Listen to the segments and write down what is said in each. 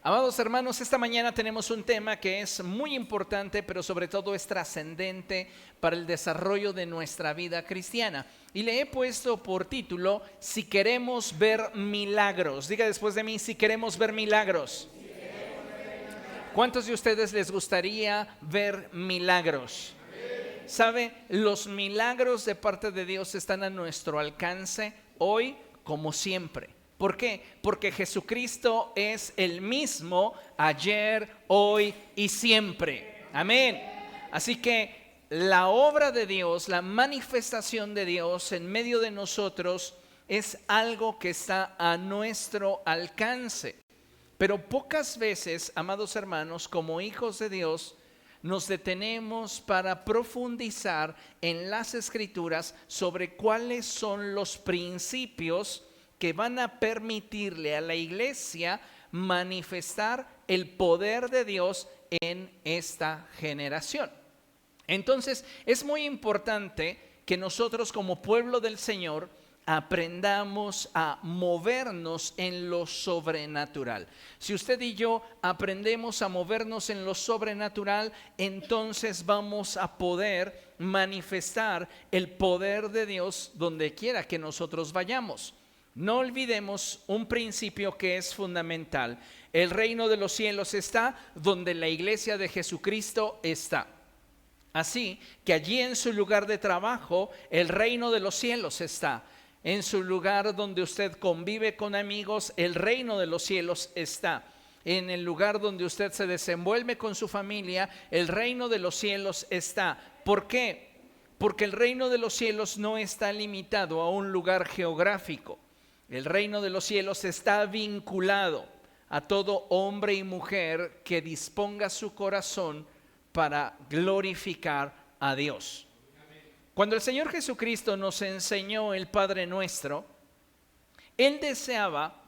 Amados hermanos, esta mañana tenemos un tema que es muy importante, pero sobre todo es trascendente para el desarrollo de nuestra vida cristiana. Y le he puesto por título, Si queremos ver milagros. Diga después de mí, si queremos ver milagros. ¿Cuántos de ustedes les gustaría ver milagros? ¿Sabe? Los milagros de parte de Dios están a nuestro alcance hoy como siempre. ¿Por qué? Porque Jesucristo es el mismo ayer, hoy y siempre. Amén. Así que la obra de Dios, la manifestación de Dios en medio de nosotros es algo que está a nuestro alcance. Pero pocas veces, amados hermanos, como hijos de Dios, nos detenemos para profundizar en las Escrituras sobre cuáles son los principios que van a permitirle a la iglesia manifestar el poder de Dios en esta generación. Entonces, es muy importante que nosotros como pueblo del Señor aprendamos a movernos en lo sobrenatural. Si usted y yo aprendemos a movernos en lo sobrenatural, entonces vamos a poder manifestar el poder de Dios donde quiera que nosotros vayamos. No olvidemos un principio que es fundamental. El reino de los cielos está donde la iglesia de Jesucristo está. Así que allí en su lugar de trabajo, el reino de los cielos está. En su lugar donde usted convive con amigos, el reino de los cielos está. En el lugar donde usted se desenvuelve con su familia, el reino de los cielos está. ¿Por qué? Porque el reino de los cielos no está limitado a un lugar geográfico. El reino de los cielos está vinculado a todo hombre y mujer que disponga su corazón para glorificar a Dios. Cuando el Señor Jesucristo nos enseñó el Padre Nuestro, Él deseaba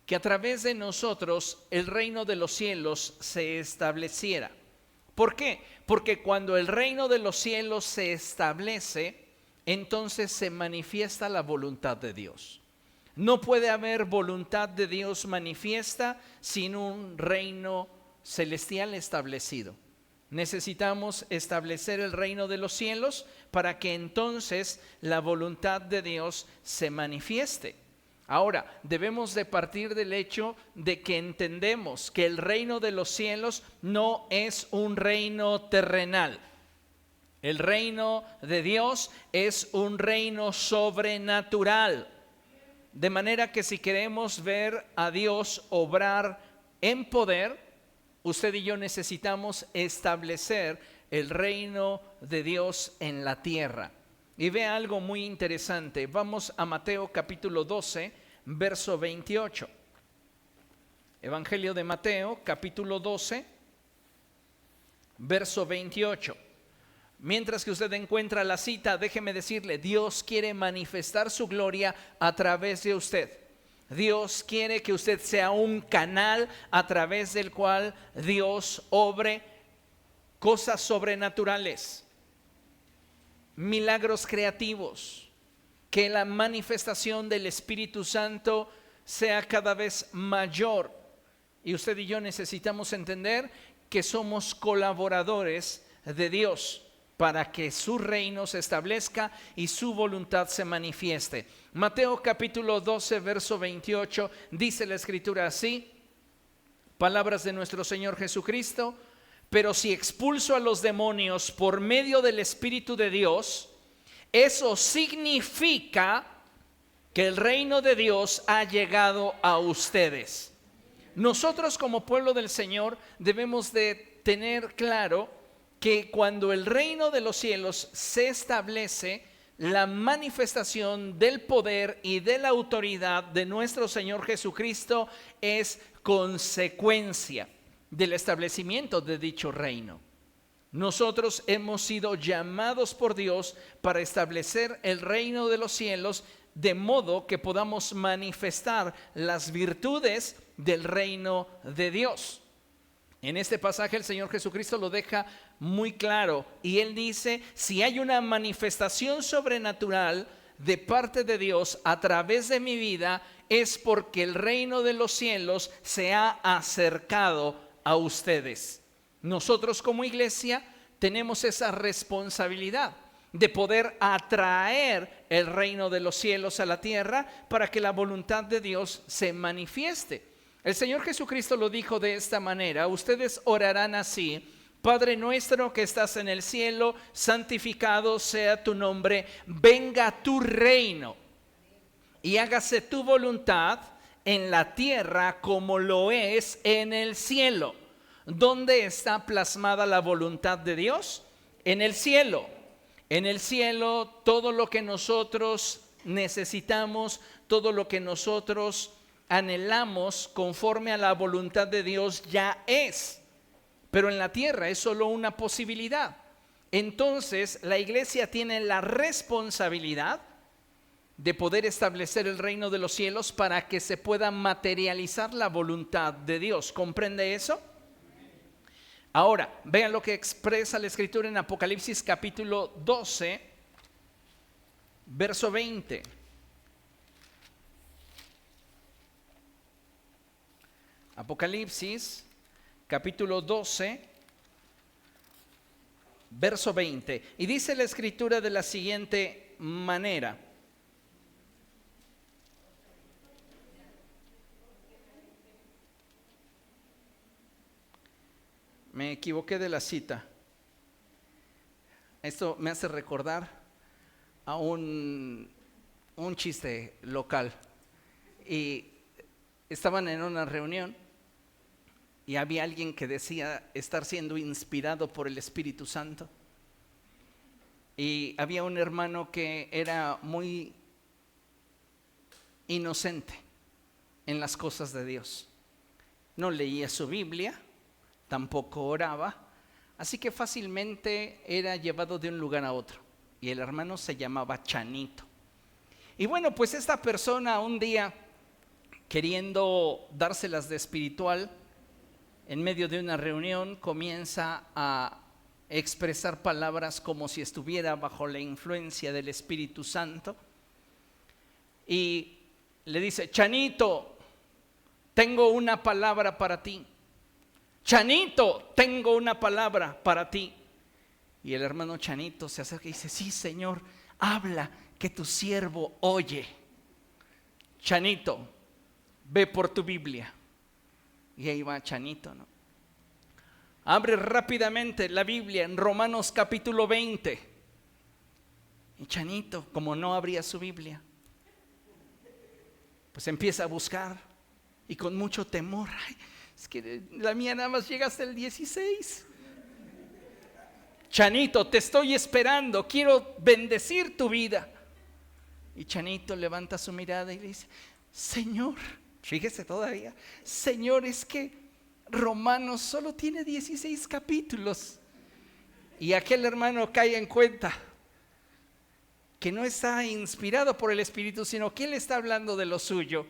que a través de nosotros el reino de los cielos se estableciera. ¿Por qué? Porque cuando el reino de los cielos se establece, entonces se manifiesta la voluntad de Dios. No puede haber voluntad de Dios manifiesta sin un reino celestial establecido. Necesitamos establecer el reino de los cielos para que entonces la voluntad de Dios se manifieste. Ahora, debemos de partir del hecho de que entendemos que el reino de los cielos no es un reino terrenal. El reino de Dios es un reino sobrenatural. De manera que si queremos ver a Dios obrar en poder, usted y yo necesitamos establecer el reino de Dios en la tierra. Y ve algo muy interesante. Vamos a Mateo capítulo 12, verso 28. Evangelio de Mateo capítulo 12, verso 28. Mientras que usted encuentra la cita, déjeme decirle, Dios quiere manifestar su gloria a través de usted. Dios quiere que usted sea un canal a través del cual Dios obre cosas sobrenaturales, milagros creativos, que la manifestación del Espíritu Santo sea cada vez mayor. Y usted y yo necesitamos entender que somos colaboradores de Dios para que su reino se establezca y su voluntad se manifieste. Mateo capítulo 12, verso 28, dice la Escritura así, palabras de nuestro Señor Jesucristo: pero si expulso a los demonios por medio del Espíritu de Dios, eso significa que el reino de Dios ha llegado a ustedes. Nosotros como pueblo del Señor debemos de tener claro que cuando el reino de los cielos se establece, la manifestación del poder y de la autoridad de nuestro Señor Jesucristo es consecuencia del establecimiento de dicho reino. Nosotros hemos sido llamados por Dios para establecer el reino de los cielos de modo que podamos manifestar las virtudes del reino de Dios. En este pasaje el Señor Jesucristo lo deja muy claro y Él dice, si hay una manifestación sobrenatural de parte de Dios a través de mi vida, es porque el reino de los cielos se ha acercado a ustedes. Nosotros como iglesia tenemos esa responsabilidad de poder atraer el reino de los cielos a la tierra para que la voluntad de Dios se manifieste. El Señor Jesucristo lo dijo de esta manera: ustedes orarán así: Padre nuestro que estás en el cielo, santificado sea tu nombre, venga tu reino y hágase tu voluntad en la tierra como lo es en el cielo. ¿Dónde está plasmada la voluntad de Dios? En el cielo. En el cielo todo lo que nosotros necesitamos, todo lo que nosotros anhelamos conforme a la voluntad de Dios ya es. Pero en la tierra es solo una posibilidad. Entonces la iglesia tiene la responsabilidad de poder establecer el reino de los cielos para que se pueda materializar la voluntad de Dios. ¿Comprende eso? Ahora, vean lo que expresa la Escritura en Apocalipsis capítulo 12, verso 20. Apocalipsis capítulo 12, verso 20. Y dice la Escritura de la siguiente manera: me equivoqué de la cita. Esto me hace recordar a un chiste local. Y estaban en una reunión y había alguien que decía estar siendo inspirado por el Espíritu Santo. Y había un hermano que era muy inocente en las cosas de Dios. No leía su Biblia, tampoco oraba, así que fácilmente era llevado de un lugar a otro. Y el hermano se llamaba Chanito. Y bueno, pues esta persona un día, queriendo dárselas de espiritual, en medio de una reunión comienza a expresar palabras como si estuviera bajo la influencia del Espíritu Santo. Y le dice: Chanito, tengo una palabra para ti. Chanito, tengo una palabra para ti. Y el hermano Chanito se acerca y dice: sí, Señor, habla, que tu siervo oye. Chanito, ve por tu Biblia. Y ahí va Chanito, ¿no? Abre rápidamente la Biblia en Romanos capítulo 20. Y Chanito, como no abría su Biblia, pues empieza a buscar y con mucho temor: ay, es que la mía nada más llega hasta el 16. Chanito, te estoy esperando, quiero bendecir tu vida. Y Chanito levanta su mirada y le dice: Señor, fíjese todavía, Señor, es que Romanos solo tiene 16 capítulos. Y aquel hermano cae en cuenta que no está inspirado por el Espíritu, sino que él está hablando de lo suyo.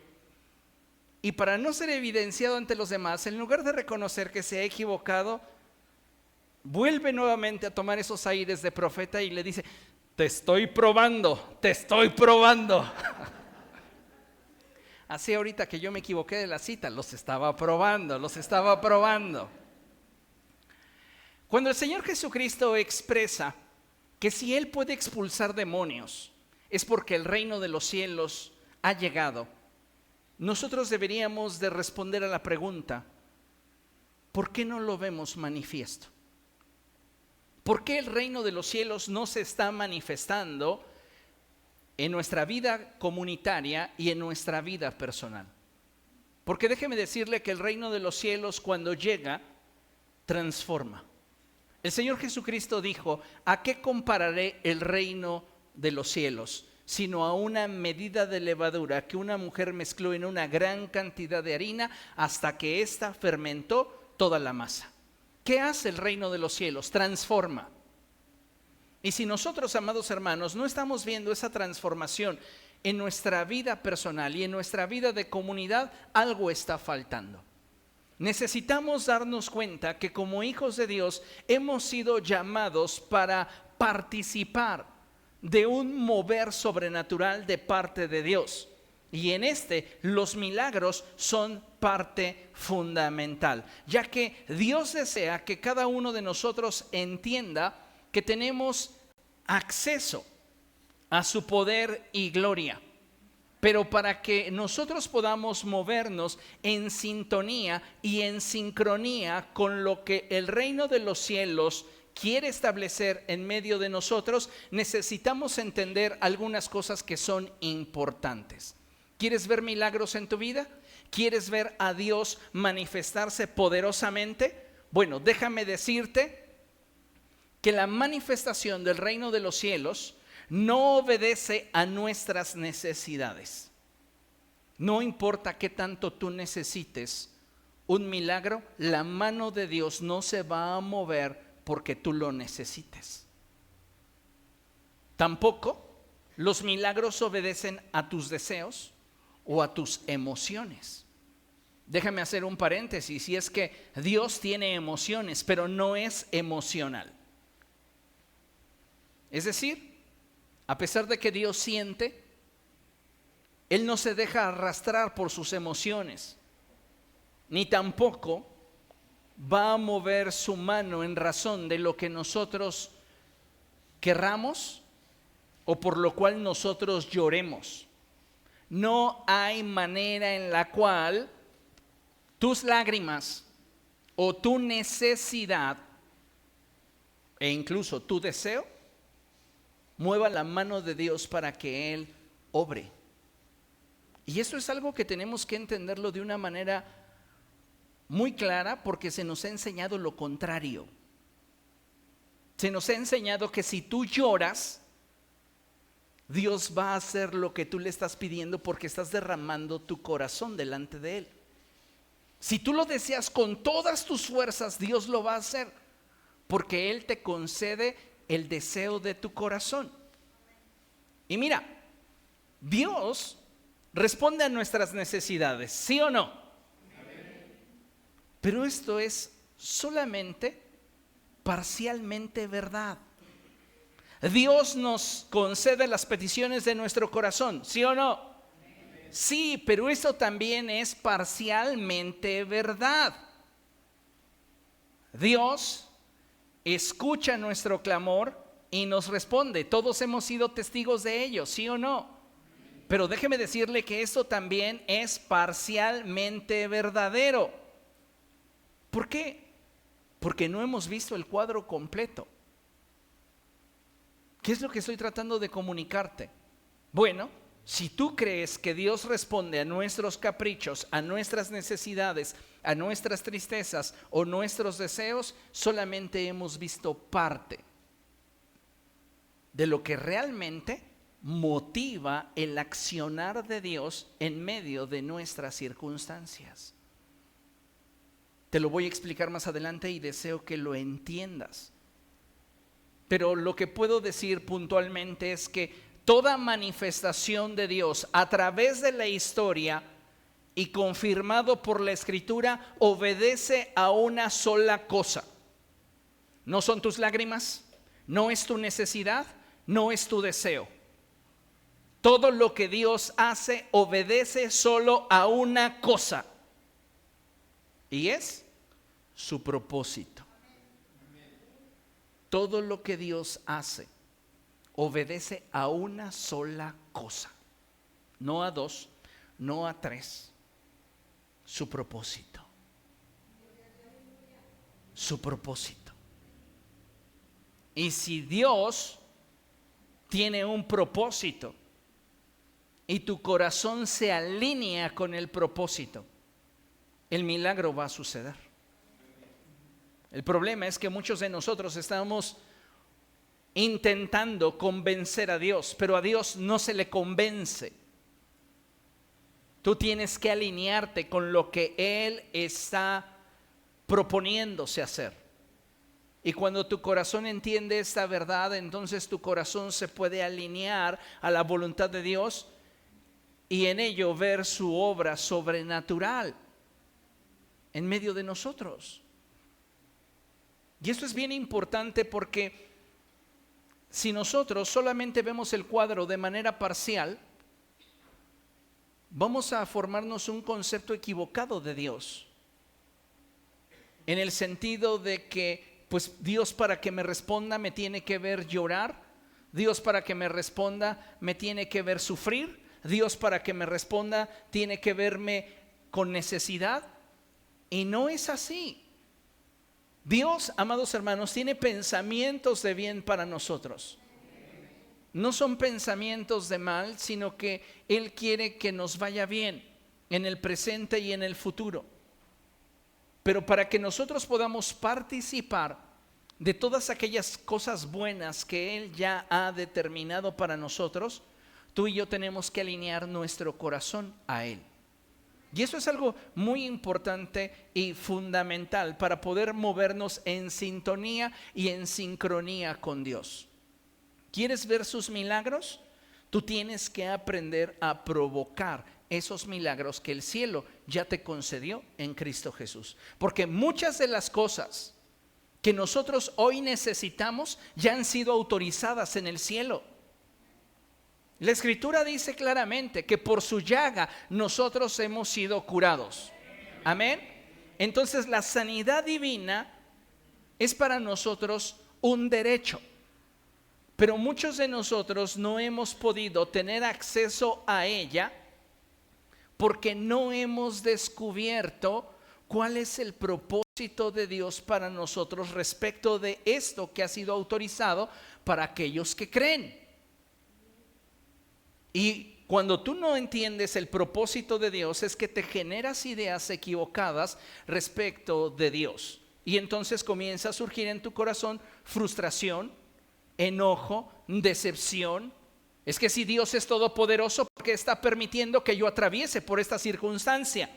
Y para no ser evidenciado ante los demás, en lugar de reconocer que se ha equivocado, vuelve nuevamente a tomar esos aires de profeta y le dice: te estoy probando, te estoy probando. Así ahorita que yo me equivoqué de la cita, los estaba probando. Cuando el Señor Jesucristo expresa que si Él puede expulsar demonios, es porque el reino de los cielos ha llegado, nosotros deberíamos de responder a la pregunta: ¿por qué no lo vemos manifiesto? ¿Por qué el reino de los cielos no se está manifestando en nuestra vida comunitaria y en nuestra vida personal? Porque déjeme decirle que el reino de los cielos, cuando llega, transforma. El Señor Jesucristo dijo: ¿a qué compararé el reino de los cielos? Sino a una medida de levadura que una mujer mezcló en una gran cantidad de harina hasta que ésta fermentó toda la masa. ¿Qué hace el reino de los cielos? Transforma. Y si nosotros, amados hermanos, no estamos viendo esa transformación en nuestra vida personal y en nuestra vida de comunidad, algo está faltando. Necesitamos darnos cuenta que como hijos de Dios hemos sido llamados para participar de un mover sobrenatural de parte de Dios. Y en los milagros son parte fundamental, ya que Dios desea que cada uno de nosotros entienda que tenemos acceso a su poder y gloria. Pero para que nosotros podamos movernos en sintonía y en sincronía con lo que el reino de los cielos quiere establecer en medio de nosotros, necesitamos entender algunas cosas que son importantes. ¿Quieres ver milagros en tu vida? ¿Quieres ver a Dios manifestarse poderosamente? Bueno, déjame decirte que la manifestación del reino de los cielos no obedece a nuestras necesidades. No importa qué tanto tú necesites un milagro, la mano de Dios no se va a mover porque tú lo necesites. Tampoco los milagros obedecen a tus deseos o a tus emociones. Déjame hacer un paréntesis, y es que Dios tiene emociones, pero no es emocional. Es decir, a pesar de que Dios siente, Él no se deja arrastrar por sus emociones, ni tampoco va a mover su mano en razón de lo que nosotros querramos o por lo cual nosotros lloremos. No hay manera en la cual tus lágrimas o tu necesidad e incluso tu deseo mueva la mano de Dios para que Él obre. Y eso es algo que tenemos que entenderlo de una manera muy clara, porque se nos ha enseñado lo contrario. Se nos ha enseñado que si tú lloras, Dios va a hacer lo que tú le estás pidiendo porque estás derramando tu corazón delante de Él. Si tú lo deseas con todas tus fuerzas, Dios lo va a hacer porque Él te concede el deseo de tu corazón. Y mira, Dios responde a nuestras necesidades, ¿sí o no? Pero esto es solamente parcialmente verdad. Dios nos concede las peticiones de nuestro corazón, ¿sí o no? Sí, pero eso también es parcialmente verdad. Dios escucha nuestro clamor y nos responde. Todos hemos sido testigos de ello, ¿sí o no? Pero déjeme decirle que eso también es parcialmente verdadero. ¿Por qué? Porque no hemos visto el cuadro completo. ¿Qué es lo que estoy tratando de comunicarte? Bueno, si tú crees que Dios responde a nuestros caprichos, a nuestras necesidades, a nuestras tristezas o nuestros deseos, solamente hemos visto parte de lo que realmente motiva el accionar de Dios en medio de nuestras circunstancias. Te lo voy a explicar más adelante y deseo que lo entiendas. Pero lo que puedo decir puntualmente es que toda manifestación de Dios a través de la historia y confirmado por la Escritura obedece a una sola cosa. No son tus lágrimas, no es tu necesidad, no es tu deseo. Todo lo que Dios hace obedece solo a una cosa, y es su propósito. Todo lo que Dios hace obedece a una sola cosa, no a dos, no a tres. Su propósito. Su propósito. Y si Dios tiene un propósito y tu corazón se alinea con el propósito, el milagro va a suceder. El problema es que muchos de nosotros estamos intentando convencer a Dios, pero a Dios no se le convence. Tú tienes que alinearte con lo que Él está proponiéndose hacer. Y cuando tu corazón entiende esta verdad, entonces tu corazón se puede alinear a la voluntad de Dios y en ello ver su obra sobrenatural en medio de nosotros. Y esto es bien importante porque si nosotros solamente vemos el cuadro de manera parcial, vamos a formarnos un concepto equivocado de Dios. En el sentido de que, pues Dios para que me responda me tiene que ver llorar. Dios para que me responda me tiene que ver sufrir. Dios para que me responda tiene que verme con necesidad. Y no es así. Dios, amados hermanos, tiene pensamientos de bien para nosotros. No son pensamientos de mal, sino que Él quiere que nos vaya bien en el presente y en el futuro. Pero para que nosotros podamos participar de todas aquellas cosas buenas que Él ya ha determinado para nosotros, tú y yo tenemos que alinear nuestro corazón a Él. Y eso es algo muy importante y fundamental para poder movernos en sintonía y en sincronía con Dios. ¿Quieres ver sus milagros? Tú tienes que aprender a provocar esos milagros que el cielo ya te concedió en Cristo Jesús. Porque muchas de las cosas que nosotros hoy necesitamos ya han sido autorizadas en el cielo. La Escritura dice claramente que por su llaga nosotros hemos sido curados. Amén. Entonces la sanidad divina es para nosotros un derecho. Pero muchos de nosotros no hemos podido tener acceso a ella porque no hemos descubierto cuál es el propósito de Dios para nosotros respecto de esto que ha sido autorizado para aquellos que creen. Y cuando tú no entiendes el propósito de Dios, es que te generas ideas equivocadas respecto de Dios. Y entonces comienza a surgir en tu corazón frustración, enojo, decepción. Es que si Dios es todopoderoso, ¿por qué está permitiendo que yo atraviese por esta circunstancia?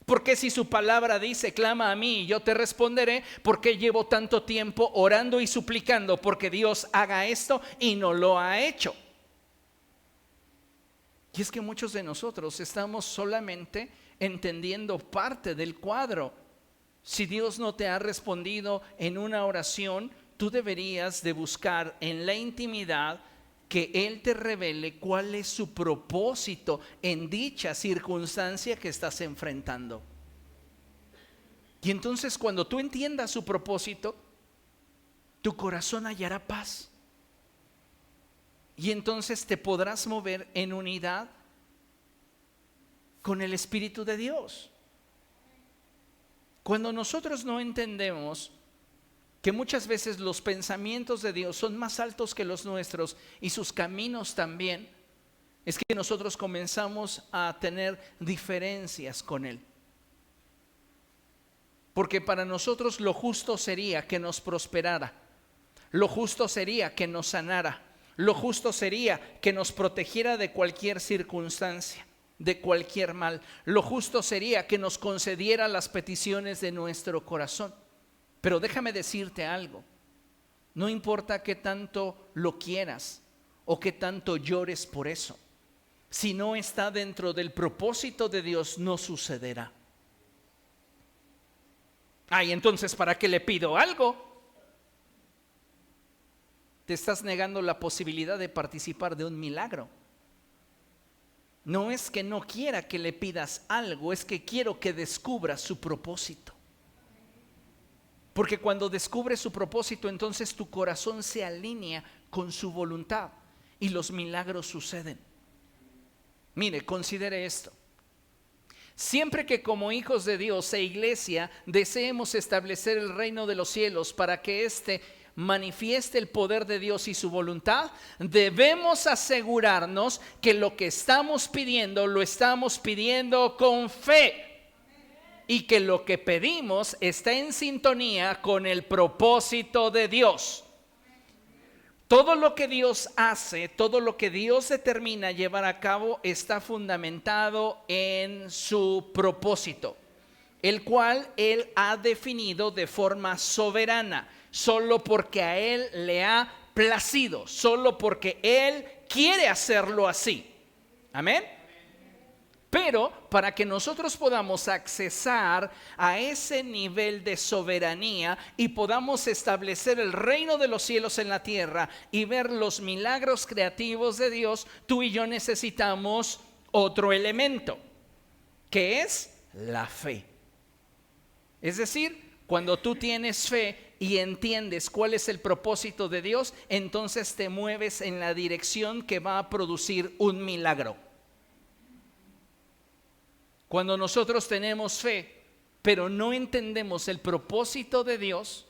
Porque si su palabra dice, clama a mí y yo te responderé, ¿por qué llevo tanto tiempo orando y suplicando porque Dios haga esto y no lo ha hecho? Y es que muchos de nosotros estamos solamente entendiendo parte del cuadro. Si Dios no te ha respondido en una oración, tú deberías de buscar en la intimidad que Él te revele cuál es su propósito en dicha circunstancia que estás enfrentando. Y entonces cuando tú entiendas su propósito, tu corazón hallará paz. Y entonces te podrás mover en unidad con el Espíritu de Dios. Cuando nosotros no entendemos que muchas veces los pensamientos de Dios son más altos que los nuestros y sus caminos también, es que nosotros comenzamos a tener diferencias con Él. Porque para nosotros lo justo sería que nos prosperara, lo justo sería que nos sanara, lo justo sería que nos protegiera de cualquier circunstancia, de cualquier mal. Lo justo sería que nos concediera las peticiones de nuestro corazón. Pero déjame decirte algo, no importa qué tanto lo quieras o qué tanto llores por eso, si no está dentro del propósito de Dios, no sucederá. Ay, entonces, ¿para qué le pido algo? Te estás negando la posibilidad de participar de un milagro. No es que no quiera que le pidas algo, es que quiero que descubras su propósito. Porque cuando descubres su propósito, entonces tu corazón se alinea con su voluntad y los milagros suceden. Mire, considere esto. Siempre que como hijos de Dios e iglesia deseemos establecer el reino de los cielos para que éste manifieste el poder de Dios y su voluntad, debemos asegurarnos que lo que estamos pidiendo lo estamos pidiendo con fe. Y que lo que pedimos está en sintonía con el propósito de Dios. Todo lo que Dios hace, todo lo que Dios determina llevar a cabo está fundamentado en su propósito, el cual Él ha definido de forma soberana, solo porque a Él le ha placido, solo porque Él quiere hacerlo así. Amén. Pero para que nosotros podamos accesar a ese nivel de soberanía y podamos establecer el reino de los cielos en la tierra y ver los milagros creativos de Dios, tú y yo necesitamos otro elemento, que es la fe. Es decir, cuando tú tienes fe y entiendes cuál es el propósito de Dios, entonces te mueves en la dirección que va a producir un milagro. Cuando nosotros tenemos fe, pero no entendemos el propósito de Dios,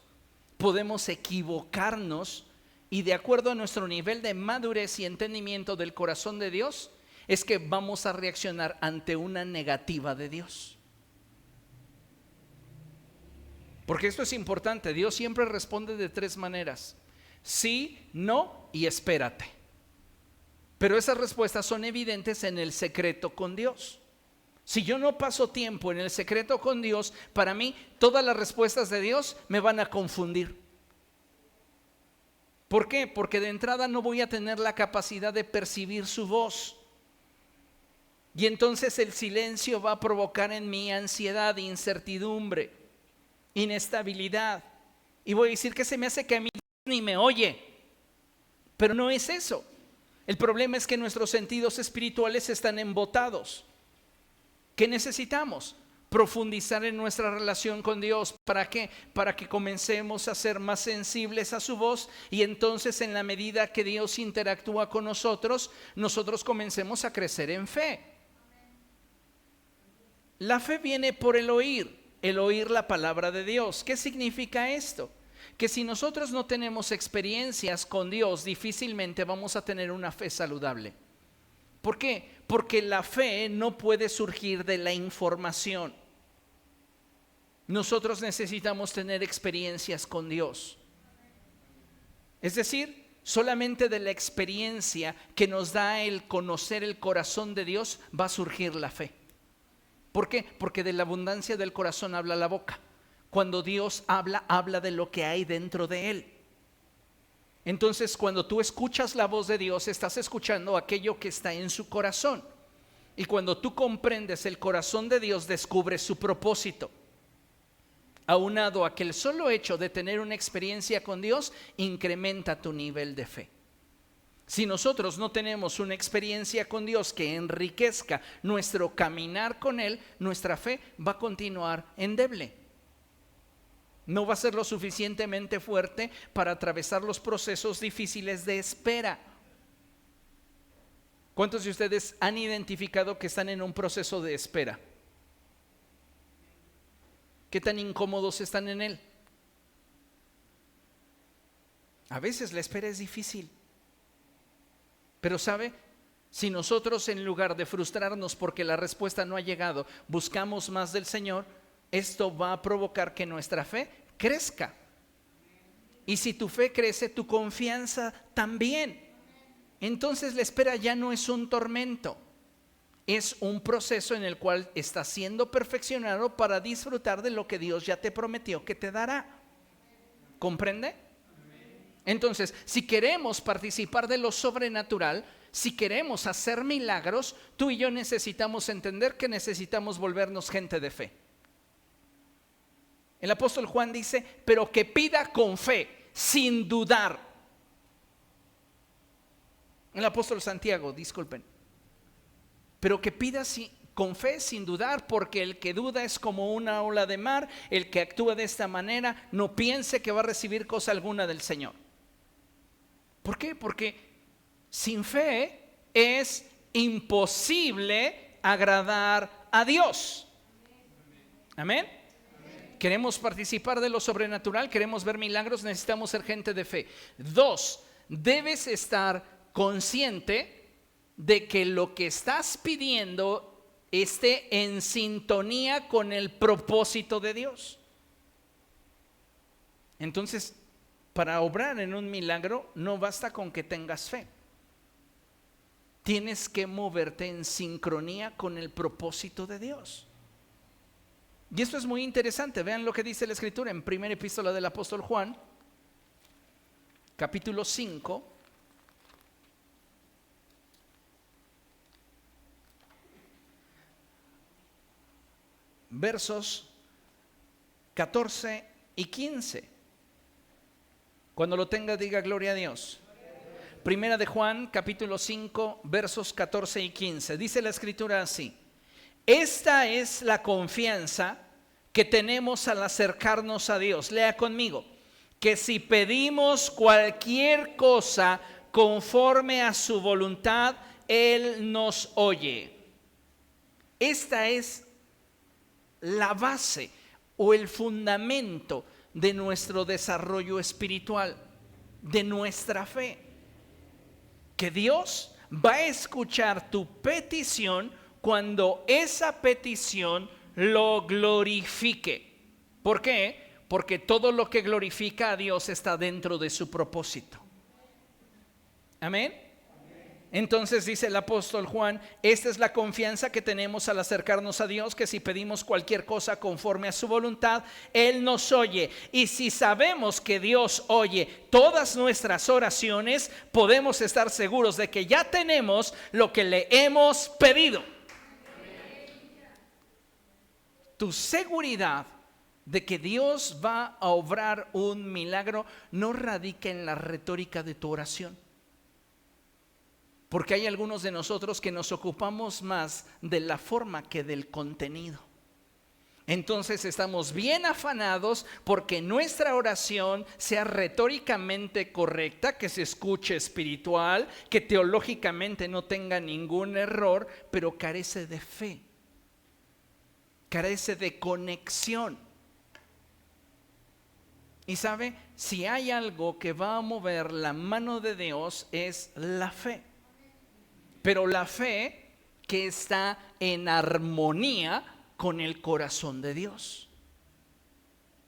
podemos equivocarnos y de acuerdo a nuestro nivel de madurez y entendimiento del corazón de Dios, es que vamos a reaccionar ante una negativa de Dios. Porque esto es importante, Dios siempre responde de 3 maneras: sí, no y espérate. Pero esas respuestas son evidentes en el secreto con Dios. Si yo no paso tiempo en el secreto con Dios, para mí todas las respuestas de Dios me van a confundir. ¿Por qué? Porque de entrada no voy a tener la capacidad de percibir su voz. Y entonces el silencio va a provocar en mí ansiedad, incertidumbre, inestabilidad. Y voy a decir que se me hace que a mí ni me oye. Pero no es eso. El problema es que nuestros sentidos espirituales están embotados. ¿Qué necesitamos? Profundizar en nuestra relación con Dios. ¿Para qué? Para que comencemos a ser más sensibles a su voz y entonces en la medida que Dios interactúa con nosotros, nosotros comencemos a crecer en fe. La fe viene por el oír la palabra de Dios. ¿Qué significa esto? Que si nosotros no tenemos experiencias con Dios, difícilmente vamos a tener una fe saludable. ¿Por qué? Porque la fe no puede surgir de la información. Nosotros necesitamos tener experiencias con Dios. Es decir, solamente de la experiencia que nos da el conocer el corazón de Dios va a surgir la fe. ¿Por qué? Porque de la abundancia del corazón habla la boca. Cuando Dios habla, habla de lo que hay dentro de él. Entonces, cuando tú escuchas la voz de Dios, estás escuchando aquello que está en su corazón. Y cuando tú comprendes el corazón de Dios, descubres su propósito. Aunado a que el solo hecho de tener una experiencia con Dios incrementa tu nivel de fe. Si nosotros no tenemos una experiencia con Dios que enriquezca nuestro caminar con Él, nuestra fe va a continuar endeble. No va a ser lo suficientemente fuerte para atravesar los procesos difíciles de espera. ¿Cuántos de ustedes han identificado que están en un proceso de espera? ¿Qué tan incómodos están en él? A veces la espera es difícil. Pero ¿sabe? Si nosotros en lugar de frustrarnos porque la respuesta no ha llegado, buscamos más del Señor, esto va a provocar que nuestra fe crezca. Y si tu fe crece, tu confianza también. Entonces la espera ya no es un tormento, es un proceso en el cual estás siendo perfeccionado para disfrutar de lo que Dios ya te prometió que te dará. ¿Comprende? Entonces, si queremos participar de lo sobrenatural, si queremos hacer milagros, tú y yo necesitamos entender que necesitamos volvernos gente de fe. El apóstol Juan dice, pero que pida con fe, sin dudar. El apóstol Santiago, disculpen, pero que pida con fe sin dudar, porque el que duda es como una ola de mar, el que actúa de esta manera no piense que va a recibir cosa alguna del Señor. ¿Por qué? Porque sin fe es imposible agradar a Dios. Amén. Queremos participar de lo sobrenatural, queremos ver milagros, necesitamos ser gente de fe. 2, debes estar consciente de que lo que estás pidiendo esté en sintonía con el propósito de Dios. Entonces, para obrar en un milagro no basta con que tengas fe. Tienes que moverte en sincronía con el propósito de Dios. Y esto es muy interesante. Vean lo que dice la Escritura en primera epístola del apóstol Juan, capítulo 5. Versos 14 y 15. Cuando lo tenga, diga gloria a Dios. Primera de Juan, capítulo 5, versos 14 y 15. Dice la escritura así: esta es la confianza que tenemos al acercarnos a Dios. Lea conmigo: que si pedimos cualquier cosa conforme a su voluntad, Él nos oye. Esta es la base o el fundamento de nuestro desarrollo espiritual, de nuestra fe. Que Dios va a escuchar tu petición cuando esa petición lo glorifique. ¿Por qué? Porque todo lo que glorifica a Dios está dentro de su propósito. Amén. Entonces dice el apóstol Juan: esta es la confianza que tenemos al acercarnos a Dios, que si pedimos cualquier cosa conforme a su voluntad, Él nos oye. Y si sabemos que Dios oye todas nuestras oraciones, podemos estar seguros de que ya tenemos lo que le hemos pedido. Tu seguridad de que Dios va a obrar un milagro no radica en la retórica de tu oración. Porque hay algunos de nosotros que nos ocupamos más de la forma que del contenido. Entonces estamos bien afanados porque nuestra oración sea retóricamente correcta, que se escuche espiritual, que teológicamente no tenga ningún error, pero carece de fe, carece de conexión. Y sabe, si hay algo que va a mover la mano de Dios es la fe. Pero la fe que está en armonía con el corazón de Dios.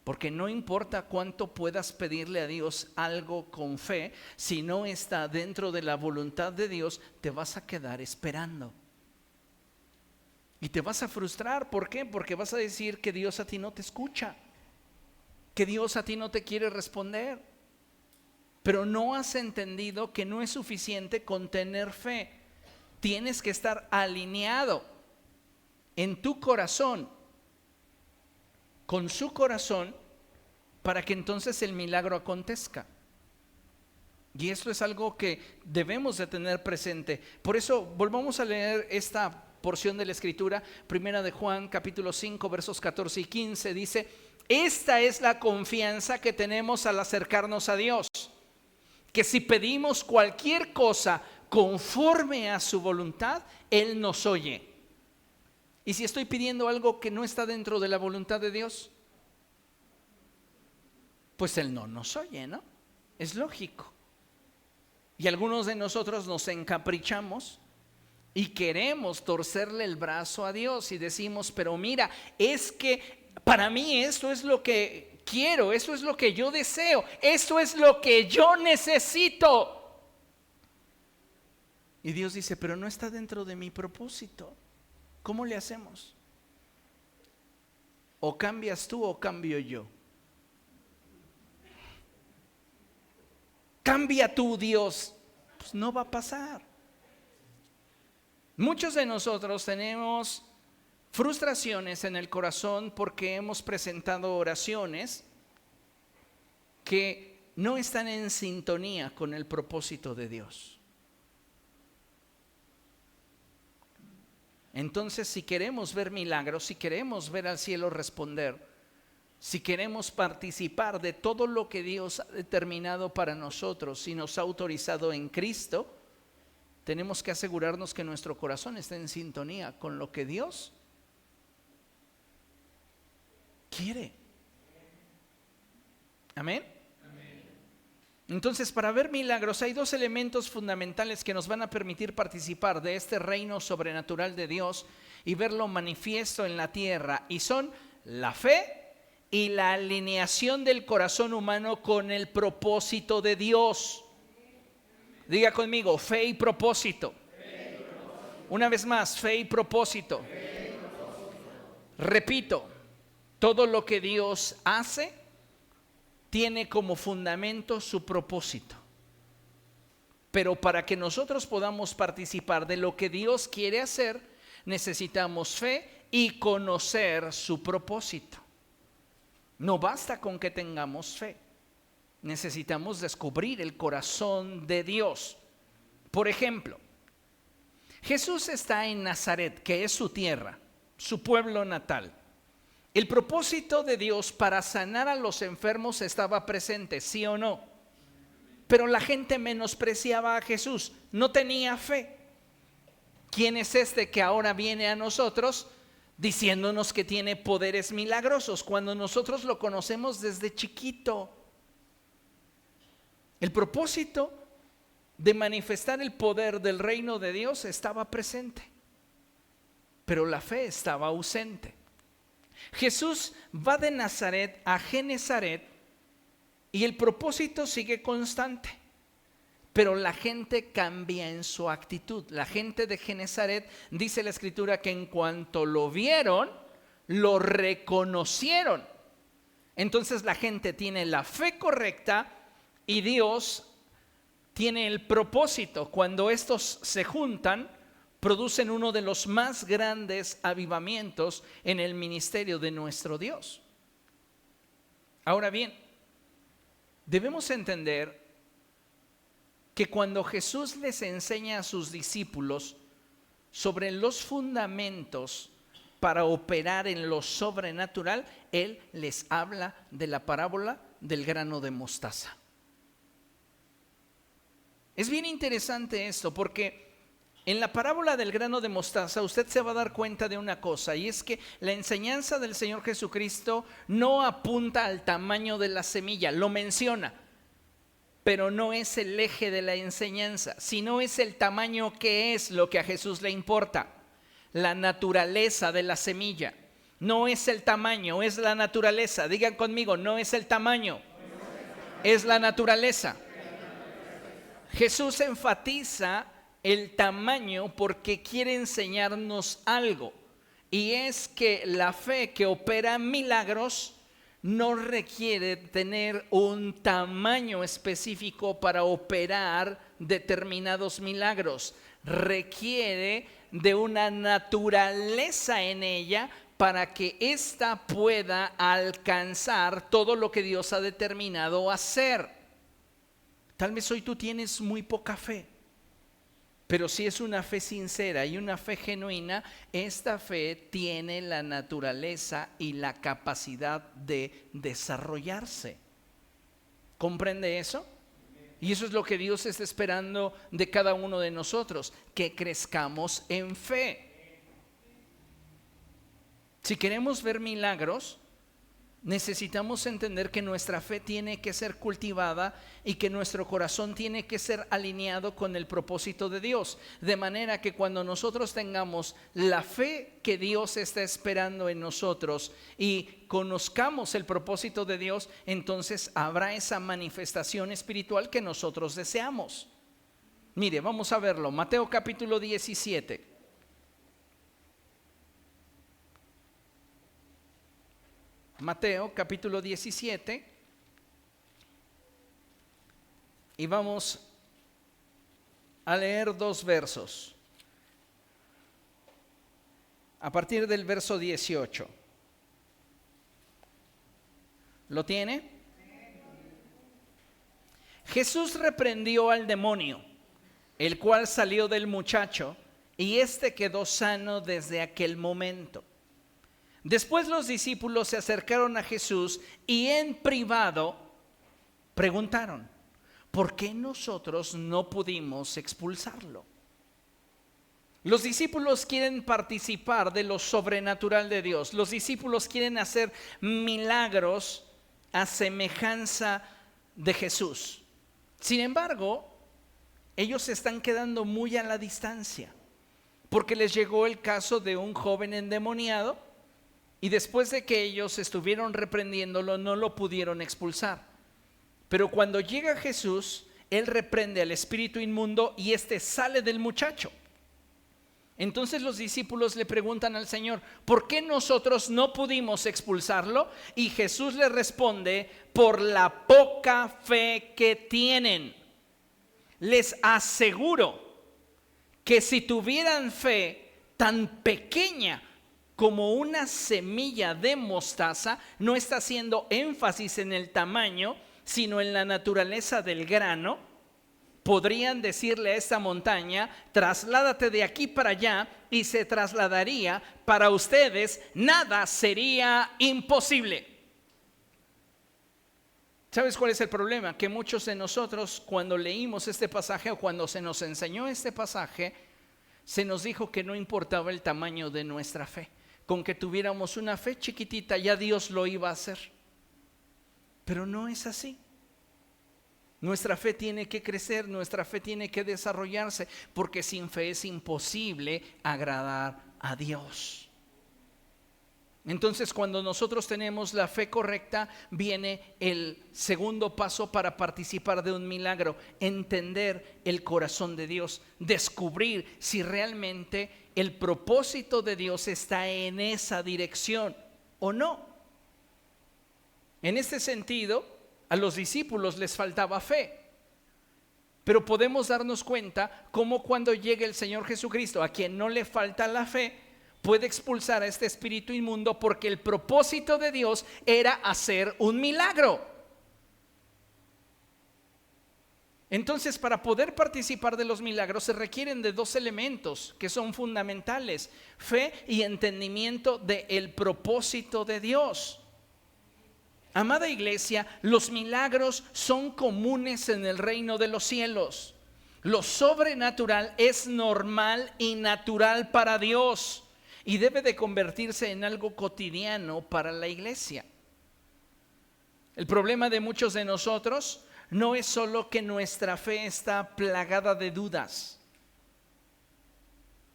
Porque no importa cuánto puedas pedirle a Dios algo con fe, si no está dentro de la voluntad de Dios, te vas a quedar esperando. Y te vas a frustrar. ¿Por qué? Porque vas a decir que Dios a ti no te escucha, que Dios a ti no te quiere responder. Pero no has entendido que no es suficiente con tener fe. Tienes que estar alineado en tu corazón con su corazón para que entonces el milagro acontezca. Y esto es algo que debemos de tener presente. Por eso volvamos a leer esta porción de la escritura. Primera de Juan, capítulo 5, versos 14 y 15. Dice: esta es la confianza que tenemos al acercarnos a Dios, que si pedimos cualquier cosa conforme a su voluntad, Él nos oye. Y si estoy pidiendo algo que no está dentro de la voluntad de Dios, pues Él no nos oye, ¿no? Es lógico. Y algunos de nosotros nos encaprichamos y queremos torcerle el brazo a Dios y decimos: pero mira, es que para mí esto es lo que quiero, esto es lo que yo deseo, esto es lo que yo necesito. Y Dios dice: pero no está dentro de mi propósito. ¿Cómo le hacemos? O cambias tú o cambio yo. Cambia tú, Dios. Pues no va a pasar. Muchos de nosotros tenemos frustraciones en el corazón porque hemos presentado oraciones que no están en sintonía con el propósito de Dios. Entonces, si queremos ver milagros, si queremos ver al cielo responder, si queremos participar de todo lo que Dios ha determinado para nosotros y nos ha autorizado en Cristo, tenemos que asegurarnos que nuestro corazón esté en sintonía con lo que Dios quiere. Amén. Entonces, para ver milagros hay dos elementos fundamentales que nos van a permitir participar de este reino sobrenatural de Dios y verlo manifiesto en la tierra, y son la fe y la alineación del corazón humano con el propósito de Dios. Diga conmigo: fe y propósito. Una vez más: fe y propósito. Repito, todo lo que Dios hace tiene como fundamento su propósito. Pero para que nosotros podamos participar de lo que Dios quiere hacer, necesitamos fe y conocer su propósito. No basta con que tengamos fe. Necesitamos descubrir el corazón de Dios. Por ejemplo, Jesús está en Nazaret, que es su tierra, su pueblo natal. El propósito de Dios para sanar a los enfermos estaba presente, ¿sí o no? Pero la gente menospreciaba a Jesús, no tenía fe. ¿Quién es este que ahora viene a nosotros diciéndonos que tiene poderes milagrosos cuando nosotros lo conocemos desde chiquito? El propósito de manifestar el poder del reino de Dios estaba presente, pero la fe estaba ausente. Jesús va de Nazaret a Genezaret y el propósito sigue constante, pero la gente cambia en su actitud. La gente de Genezaret, dice la escritura, que en cuanto lo vieron, lo reconocieron. Entonces la gente tiene la fe correcta y Dios tiene el propósito. Cuando estos se juntan, producen uno de los más grandes avivamientos en el ministerio de nuestro Dios. Ahora bien, debemos entender que cuando Jesús les enseña a sus discípulos sobre los fundamentos para operar en lo sobrenatural, Él les habla de la parábola del grano de mostaza. Es bien interesante esto porque en la parábola del grano de mostaza usted se va a dar cuenta de una cosa, y es que la enseñanza del Señor Jesucristo no apunta al tamaño de la semilla, lo menciona, pero no es el eje de la enseñanza, sino es el tamaño que es lo que a Jesús le importa, la naturaleza de la semilla. No es el tamaño, es la naturaleza. Digan conmigo, no es el tamaño, es la naturaleza. Jesús enfatiza el tamaño porque quiere enseñarnos algo, y es que la fe que opera milagros no requiere tener un tamaño específico para operar determinados milagros. Requiere de una naturaleza en ella para que ésta pueda alcanzar todo lo que Dios ha determinado hacer. Tal vez hoy tú tienes muy poca fe, pero si es una fe sincera y una fe genuina, esta fe tiene la naturaleza y la capacidad de desarrollarse. ¿Comprende eso? Y eso es lo que Dios está esperando de cada uno de nosotros, que crezcamos en fe. Si queremos ver milagros, necesitamos entender que nuestra fe tiene que ser cultivada y que nuestro corazón tiene que ser alineado con el propósito de Dios. De manera que cuando nosotros tengamos la fe que Dios está esperando en nosotros y conozcamos el propósito de Dios, entonces habrá esa manifestación espiritual que nosotros deseamos. Mire, vamos a verlo. Mateo capítulo 17. Mateo capítulo 17, y vamos a leer 2 versos, a partir del verso 18. ¿Lo tiene? Jesús reprendió al demonio, el cual salió del muchacho, y éste quedó sano desde aquel momento. Después los discípulos se acercaron a Jesús y en privado preguntaron: ¿por qué nosotros no pudimos expulsarlo? Los discípulos quieren participar de lo sobrenatural de Dios. Los discípulos quieren hacer milagros a semejanza de Jesús. Sin embargo, ellos se están quedando muy a la distancia, porque les llegó el caso de un joven endemoniado. Y después de que ellos estuvieron reprendiéndolo, no lo pudieron expulsar. Pero cuando llega Jesús, Él reprende al espíritu inmundo y éste sale del muchacho. Entonces los discípulos le preguntan al Señor: ¿por qué nosotros no pudimos expulsarlo? Y Jesús les responde: por la poca fe que tienen. Les aseguro que si tuvieran fe tan pequeña como una semilla de mostaza, no está haciendo énfasis en el tamaño, sino en la naturaleza del grano, podrían decirle a esta montaña, trasládate de aquí para allá, y se trasladaría. Para ustedes nada sería imposible. ¿Sabes cuál es el problema? Que muchos de nosotros, cuando leímos este pasaje o cuando se nos enseñó este pasaje, se nos dijo que no importaba el tamaño de nuestra fe. Con que tuviéramos una fe chiquitita, ya Dios lo iba a hacer. Pero no es así. Nuestra fe tiene que crecer, nuestra fe tiene que desarrollarse, porque sin fe es imposible agradar a Dios. Entonces, cuando nosotros tenemos la fe correcta, viene el segundo paso para participar de un milagro: entender el corazón de Dios, descubrir si realmente el propósito de Dios está en esa dirección o no. En este sentido, a los discípulos les faltaba fe. Pero podemos darnos cuenta cómo cuando llega el Señor Jesucristo, a quien no le falta la fe, puede expulsar a este espíritu inmundo, porque el propósito de Dios era hacer un milagro. Entonces, para poder participar de los milagros se requieren de dos elementos que son fundamentales: fe y entendimiento del propósito de Dios. Amada iglesia, los milagros son comunes en el reino de los cielos. Lo sobrenatural es normal y natural para Dios, y debe de convertirse en algo cotidiano para la iglesia. El problema de muchos de nosotros no es solo que nuestra fe está plagada de dudas.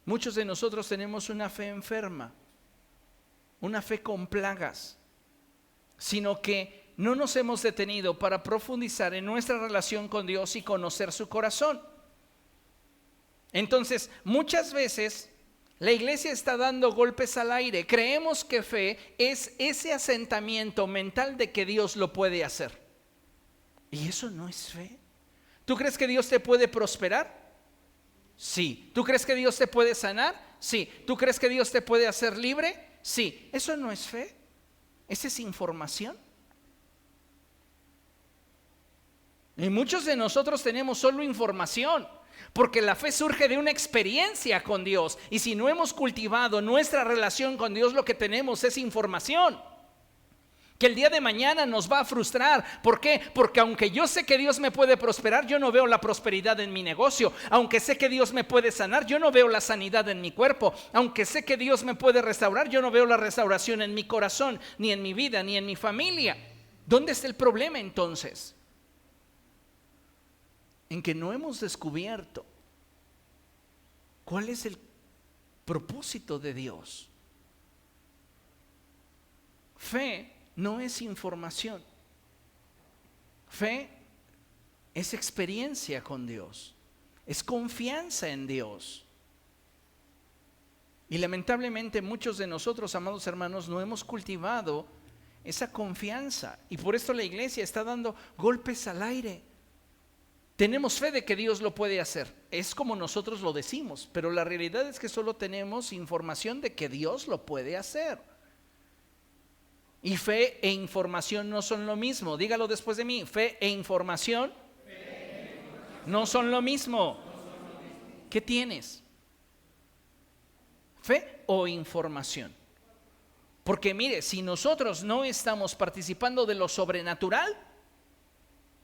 Muchos de nosotros tenemos una fe enferma, una fe con plagas, sino que no nos hemos detenido para profundizar en nuestra relación con Dios y conocer su corazón. Entonces, muchas veces la iglesia está dando golpes al aire. Creemos que fe es ese asentamiento mental de que Dios lo puede hacer. Y eso no es fe. ¿Tú crees que Dios te puede prosperar? Sí. ¿Tú crees que Dios te puede sanar? Sí. ¿Tú crees que Dios te puede hacer libre? Sí. Eso no es fe. Esa es información. Y muchos de nosotros tenemos solo información, porque la fe surge de una experiencia con Dios. Y si no hemos cultivado nuestra relación con Dios, lo que tenemos es información que el día de mañana nos va a frustrar. ¿Por qué? Porque aunque yo sé que Dios me puede prosperar, yo no veo la prosperidad en mi negocio. Aunque sé que Dios me puede sanar, yo no veo la sanidad en mi cuerpo. Aunque sé que Dios me puede restaurar, yo no veo la restauración en mi corazón, ni en mi vida, ni en mi familia. ¿Dónde está el problema entonces? En que no hemos descubierto cuál es el propósito de Dios. Fe no es información. Fe es experiencia con Dios, es confianza en Dios. Y lamentablemente muchos de nosotros, amados hermanos, no hemos cultivado esa confianza, y por esto la iglesia está dando golpes al aire. Tenemos fe de que Dios lo puede hacer, es como nosotros lo decimos, pero la realidad es que solo tenemos información de que Dios lo puede hacer. Y fe e información no son lo mismo. Dígalo después de mí: fe e información no son lo mismo. ¿Qué tienes? ¿Fe o información? Porque mire, si nosotros no estamos participando de lo sobrenatural,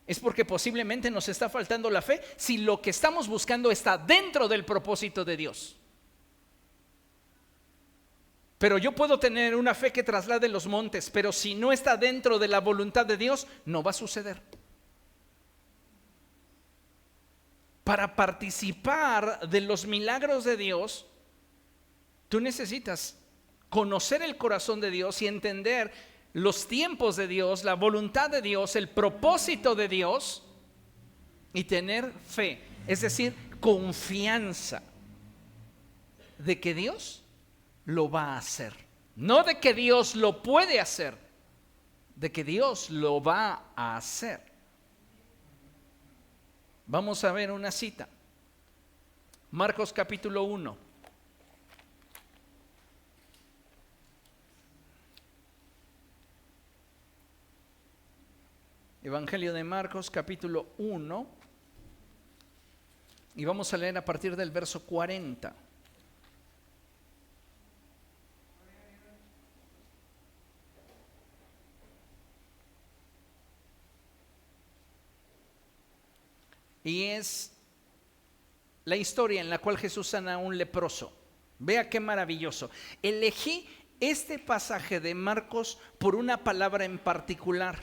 es porque posiblemente nos está faltando la fe, si lo que estamos buscando está dentro del propósito de Dios. Pero yo puedo tener una fe que traslade los montes, pero si no está dentro de la voluntad de Dios, no va a suceder. Para participar de los milagros de Dios, tú necesitas conocer el corazón de Dios y entender los tiempos de Dios, la voluntad de Dios, el propósito de Dios, y tener fe, es decir, confianza de que Dios lo va a hacer. No de que Dios lo puede hacer, de que Dios lo va a hacer. Vamos a ver una cita. Marcos capítulo 1. Evangelio de Marcos capítulo 1. Y vamos a leer a partir del verso 40. Y es la historia en la cual Jesús sana a un leproso. Vea qué maravilloso. Elegí este pasaje de Marcos por una palabra en particular.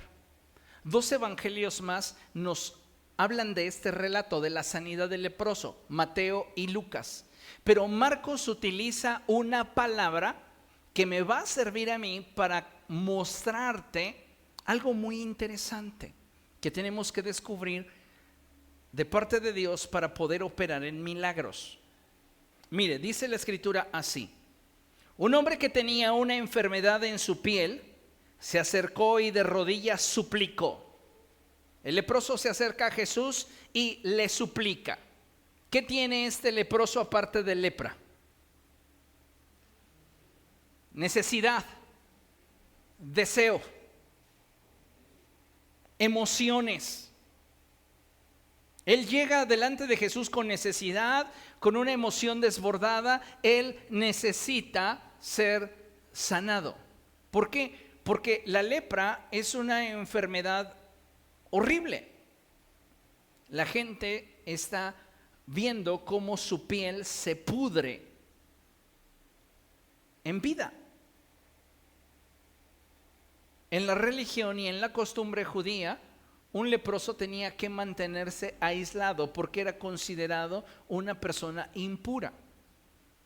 2 evangelios más nos hablan de este relato de la sanidad del leproso, Mateo y Lucas. Pero Marcos utiliza una palabra que me va a servir a mí para mostrarte algo muy interesante que tenemos que descubrir de parte de Dios para poder operar en milagros. Mire, dice la escritura así: un hombre que tenía una enfermedad en su piel se acercó y de rodillas suplicó. El leproso se acerca a Jesús y le suplica. ¿Qué tiene este leproso aparte de lepra? Necesidad, deseo, emociones. Él llega delante de Jesús con necesidad, con una emoción desbordada. Él necesita ser sanado. ¿Por qué? Porque la lepra es una enfermedad horrible. La gente está viendo cómo su piel se pudre en vida. En la religión y en la costumbre judía, un leproso tenía que mantenerse aislado porque era considerado una persona impura.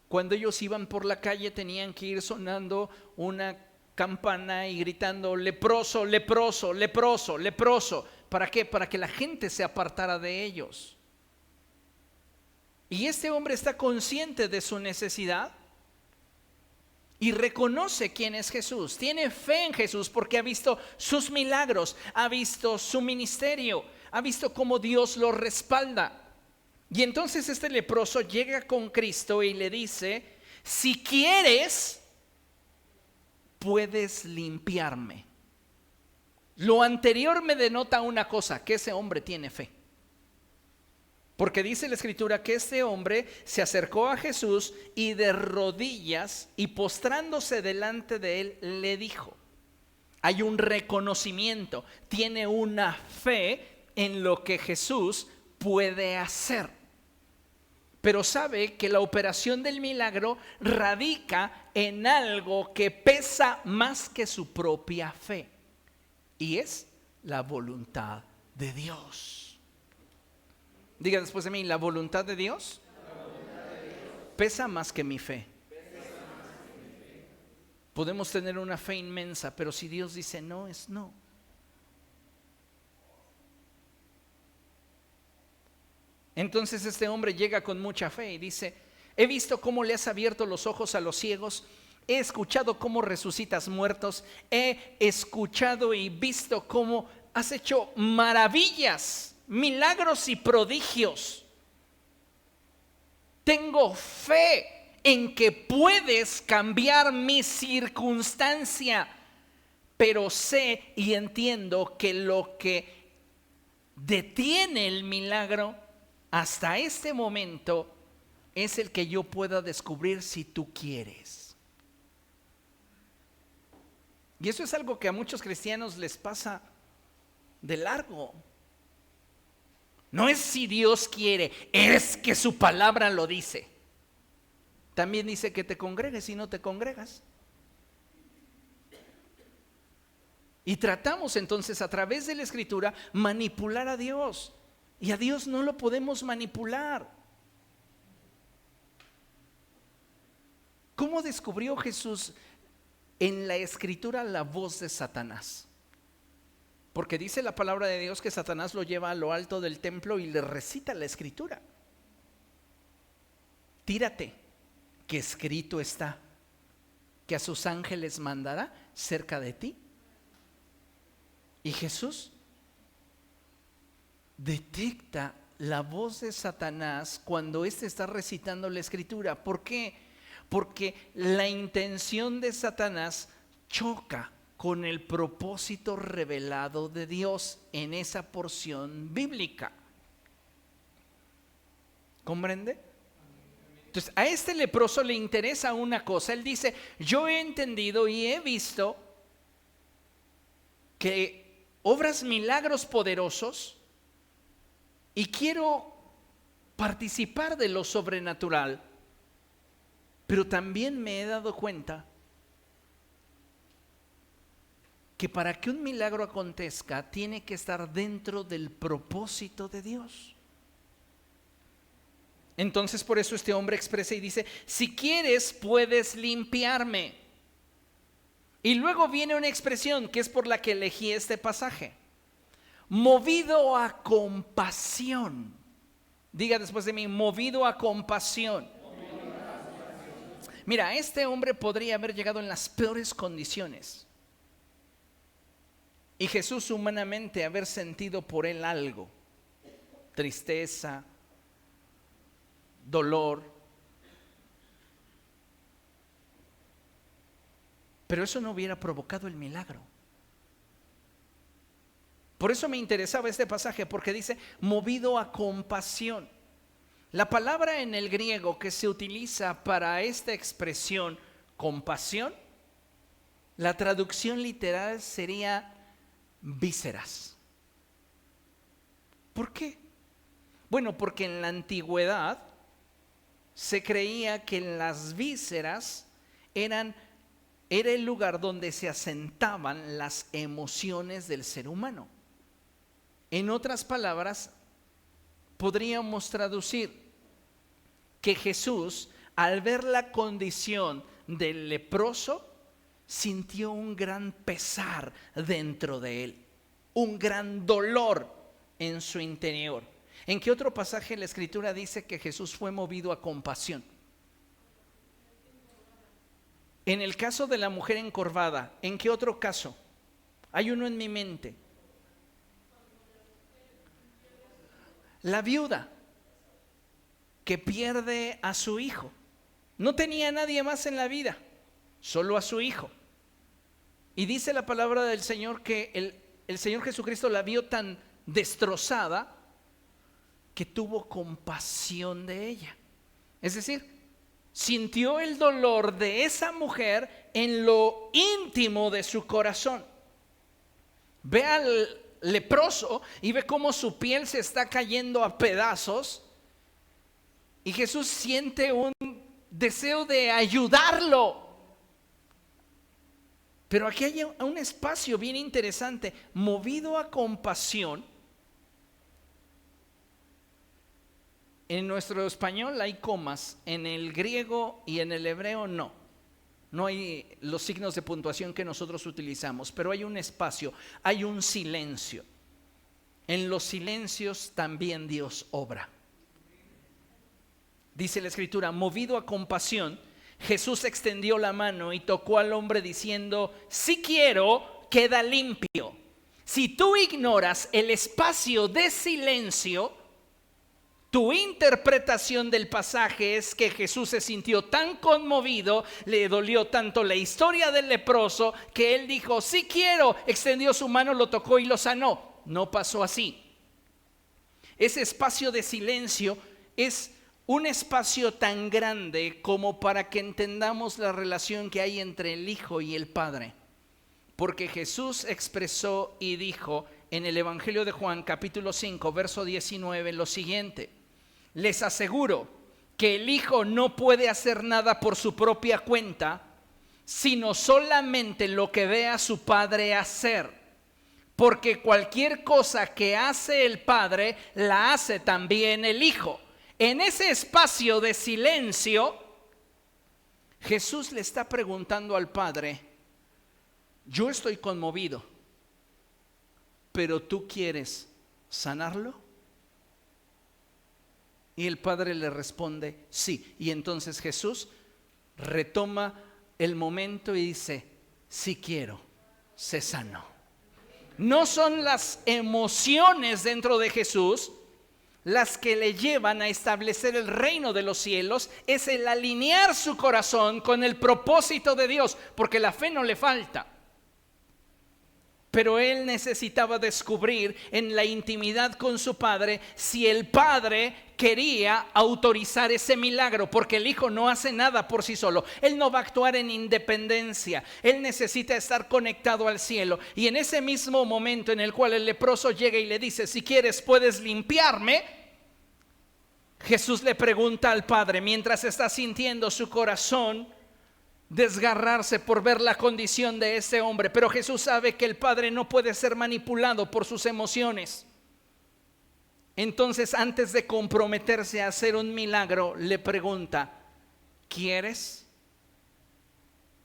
Cuando ellos iban por la calle tenían que ir sonando una campana y gritando leproso, leproso, leproso, leproso. ¿Para qué? Para que la gente se apartara de ellos. Y este hombre está consciente de su necesidad y reconoce quién es Jesús. Tiene fe en Jesús porque ha visto sus milagros, ha visto su ministerio, ha visto cómo Dios lo respalda. Y entonces este leproso llega con Cristo y le dice: si quieres, puedes limpiarme. Lo anterior me denota una cosa, que ese hombre tiene fe. Porque dice la escritura que este hombre se acercó a Jesús y de rodillas y postrándose delante de él le dijo. Hay un reconocimiento, tiene una fe en lo que Jesús puede hacer. Pero sabe que la operación del milagro radica en algo que pesa más que su propia fe. Y es la voluntad de Dios. Diga después de mí: la voluntad de Dios pesa más que mi fe. Podemos tener una fe inmensa, pero si Dios dice no, es no. Entonces este hombre llega con mucha fe y dice: he visto cómo le has abierto los ojos a los ciegos, he escuchado cómo resucitas muertos, he escuchado y visto cómo has hecho maravillas, milagros y prodigios. Tengo fe en que puedes cambiar mi circunstancia, pero sé y entiendo que lo que detiene el milagro hasta este momento es el que yo pueda descubrir si tú quieres. Y eso es algo que a muchos cristianos les pasa de largo. No es si Dios quiere, es que su palabra lo dice. También dice que te congregues y no te congregas. Y tratamos entonces a través de la escritura manipular a Dios. Y a Dios no lo podemos manipular. ¿Cómo descubrió Jesús en la escritura la voz de Satanás? Porque dice la palabra de Dios que Satanás lo lleva a lo alto del templo y le recita la escritura. Tírate, que escrito está, que a sus ángeles mandará cerca de ti. Y Jesús detecta la voz de Satanás cuando éste está recitando la escritura. ¿Por qué? Porque la intención de Satanás choca con el propósito revelado de Dios en esa porción bíblica. ¿Comprende? Entonces, a este leproso le interesa una cosa. Él dice, yo he entendido y he visto que obras milagros poderosos y quiero participar de lo sobrenatural, pero también me he dado cuenta que para que un milagro acontezca tiene que estar dentro del propósito de Dios. Entonces por eso este hombre expresa y dice, si quieres puedes limpiarme. Y luego viene una expresión que es por la que elegí este pasaje. Movido a compasión. Diga después de mí, movido a compasión. Mira, este hombre podría haber llegado en las peores condiciones. Y Jesús humanamente haber sentido por él algo. Tristeza, dolor. Pero eso no hubiera provocado el milagro. Por eso me interesaba este pasaje, porque dice movido a compasión. La palabra en el griego que se utiliza para esta expresión compasión, la traducción literal sería vísceras. ¿Por qué? Bueno, porque en la antigüedad se creía que las vísceras era el lugar donde se asentaban las emociones del ser humano. En otras palabras, podríamos traducir que Jesús, al ver la condición del leproso, sintió un gran pesar dentro de él, un gran dolor en su interior. ¿En qué otro pasaje la Escritura dice que Jesús fue movido a compasión? En el caso de la mujer encorvada, ¿en qué otro caso? Hay uno en mi mente. La viuda que pierde a su hijo. No tenía a nadie más en la vida, solo a su hijo. Y dice la palabra del Señor que el Señor Jesucristo la vio tan destrozada que tuvo compasión de ella. Es decir, sintió el dolor de esa mujer en lo íntimo de su corazón. Ve al leproso y ve cómo su piel se está cayendo a pedazos, y Jesús siente un deseo de ayudarlo. Pero aquí hay un espacio bien interesante, movido a compasión. En nuestro español hay comas, en el griego y en el hebreo no. No hay los signos de puntuación que nosotros utilizamos, pero hay un espacio, hay un silencio. En los silencios también Dios obra. Dice la Escritura, movido a compasión, Jesús extendió la mano y tocó al hombre diciendo, si quiero, queda limpio. Si tú ignoras el espacio de silencio, tu interpretación del pasaje es que Jesús se sintió tan conmovido, le dolió tanto la historia del leproso, que él dijo, sí quiero, extendió su mano, lo tocó y lo sanó. No pasó así. Ese espacio de silencio es un espacio tan grande como para que entendamos la relación que hay entre el Hijo y el Padre. Porque Jesús expresó y dijo en el Evangelio de Juan, capítulo 5, verso 19, lo siguiente: les aseguro que el Hijo no puede hacer nada por su propia cuenta, sino solamente lo que ve a su Padre hacer. Porque cualquier cosa que hace el Padre, la hace también el Hijo. En ese espacio de silencio, Jesús le está preguntando al Padre, yo estoy conmovido, pero ¿tú quieres sanarlo? Y el Padre le responde, sí. Y entonces Jesús retoma el momento y dice, sí quiero, sé sano. No son las emociones dentro de Jesús las que le llevan a establecer el reino de los cielos, es el alinear su corazón con el propósito de Dios, porque la fe no le falta. pero él necesitaba descubrir en la intimidad con su padre si el padre quería autorizar ese milagro, porque el hijo no hace nada por sí solo. Él no va a actuar en independencia. Él necesita estar conectado al cielo. Y en ese mismo momento en el cual el leproso llega y le dice: si quieres puedes limpiarme, Jesús le pregunta al padre, mientras está sintiendo su corazón desgarrarse por ver la condición de ese hombre, pero Jesús sabe que el padre no puede ser manipulado por sus emociones. Entonces, antes de comprometerse a hacer un milagro, le pregunta: ¿quieres?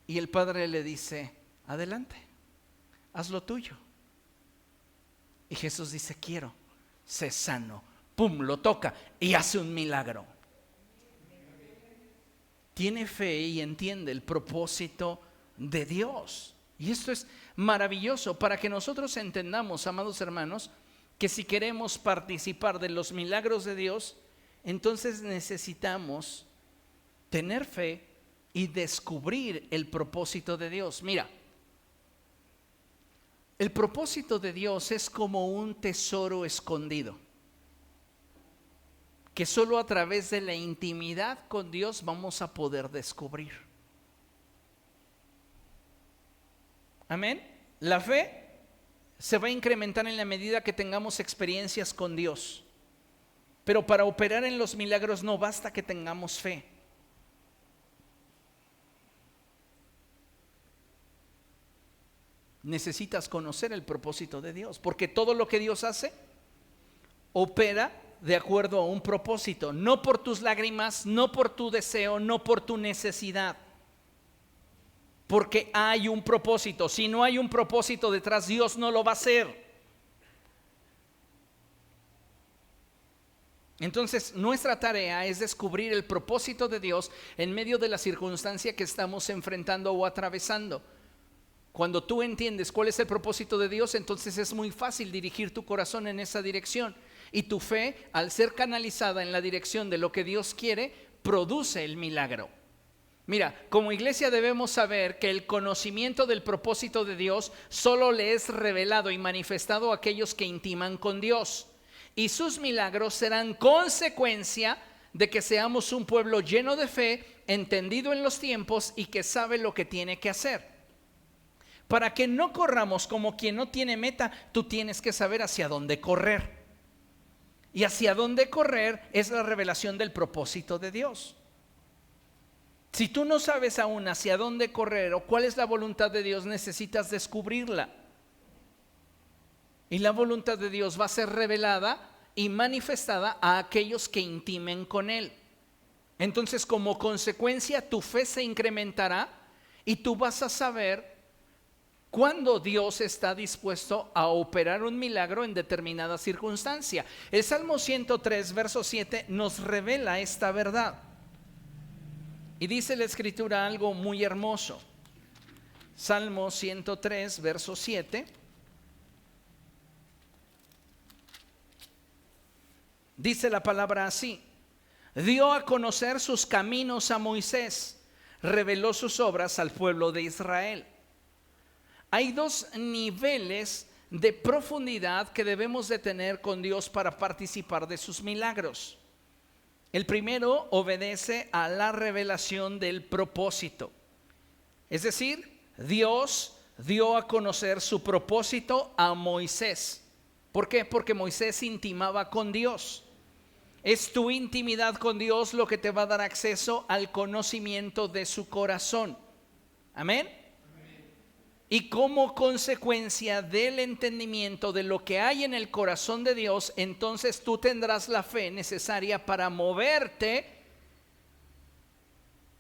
Y el padre le dice: adelante, haz lo tuyo. Y Jesús dice: quiero, sé sano. Pum, lo toca y hace un milagro. Tiene fe y entiende el propósito de Dios. Y esto es maravilloso para que nosotros entendamos, amados hermanos, que si queremos participar de los milagros de Dios, entonces necesitamos tener fe y descubrir el propósito de Dios. Mira, el propósito de Dios es como un tesoro escondido, que solo a través de la intimidad con Dios vamos a poder descubrir. Amén. La fe se va a incrementar en la medida que tengamos experiencias con Dios. Pero para operar en los milagros no basta que tengamos fe. Necesitas conocer el propósito de Dios, porque todo lo que Dios hace opera de acuerdo a un propósito, no por tus lágrimas, no por tu deseo, no por tu necesidad, porque hay un propósito. Si no hay un propósito detrás, Dios no lo va a hacer. Entonces, nuestra tarea es descubrir el propósito de Dios en medio de la circunstancia que estamos enfrentando o atravesando. Cuando tú entiendes cuál es el propósito de Dios, entonces es muy fácil dirigir tu corazón en esa dirección. Y tu fe, al ser canalizada en la dirección de lo que Dios quiere, produce el milagro. Mira, como iglesia debemos saber que el conocimiento del propósito de Dios solo le es revelado y manifestado a aquellos que intiman con Dios. Y sus milagros serán consecuencia de que seamos un pueblo lleno de fe, entendido en los tiempos y que sabe lo que tiene que hacer. Para que no corramos como quien no tiene meta, tú tienes que saber hacia dónde correr. Y hacia dónde correr es la revelación del propósito de Dios. Si tú no sabes aún hacia dónde correr o cuál es la voluntad de Dios, necesitas descubrirla. Y la voluntad de Dios va a ser revelada y manifestada a aquellos que intimen con Él. Entonces, como consecuencia, tu fe se incrementará y tú vas a saber cuando Dios está dispuesto a operar un milagro en determinada circunstancia. El Salmo 103, verso 7 nos revela esta verdad. Y dice la Escritura algo muy hermoso. Salmo 103, verso 7. Dice la palabra así: dio a conocer sus caminos a Moisés, reveló sus obras al pueblo de Israel. Hay dos niveles de profundidad que debemos de tener con Dios para participar de sus milagros. El primero obedece a la revelación del propósito. Es decir, Dios dio a conocer su propósito a Moisés. ¿Por qué? Porque Moisés intimaba con Dios. Es tu intimidad con Dios lo que te va a dar acceso al conocimiento de su corazón. Amén. Y como consecuencia del entendimiento de lo que hay en el corazón de Dios, entonces tú tendrás la fe necesaria para moverte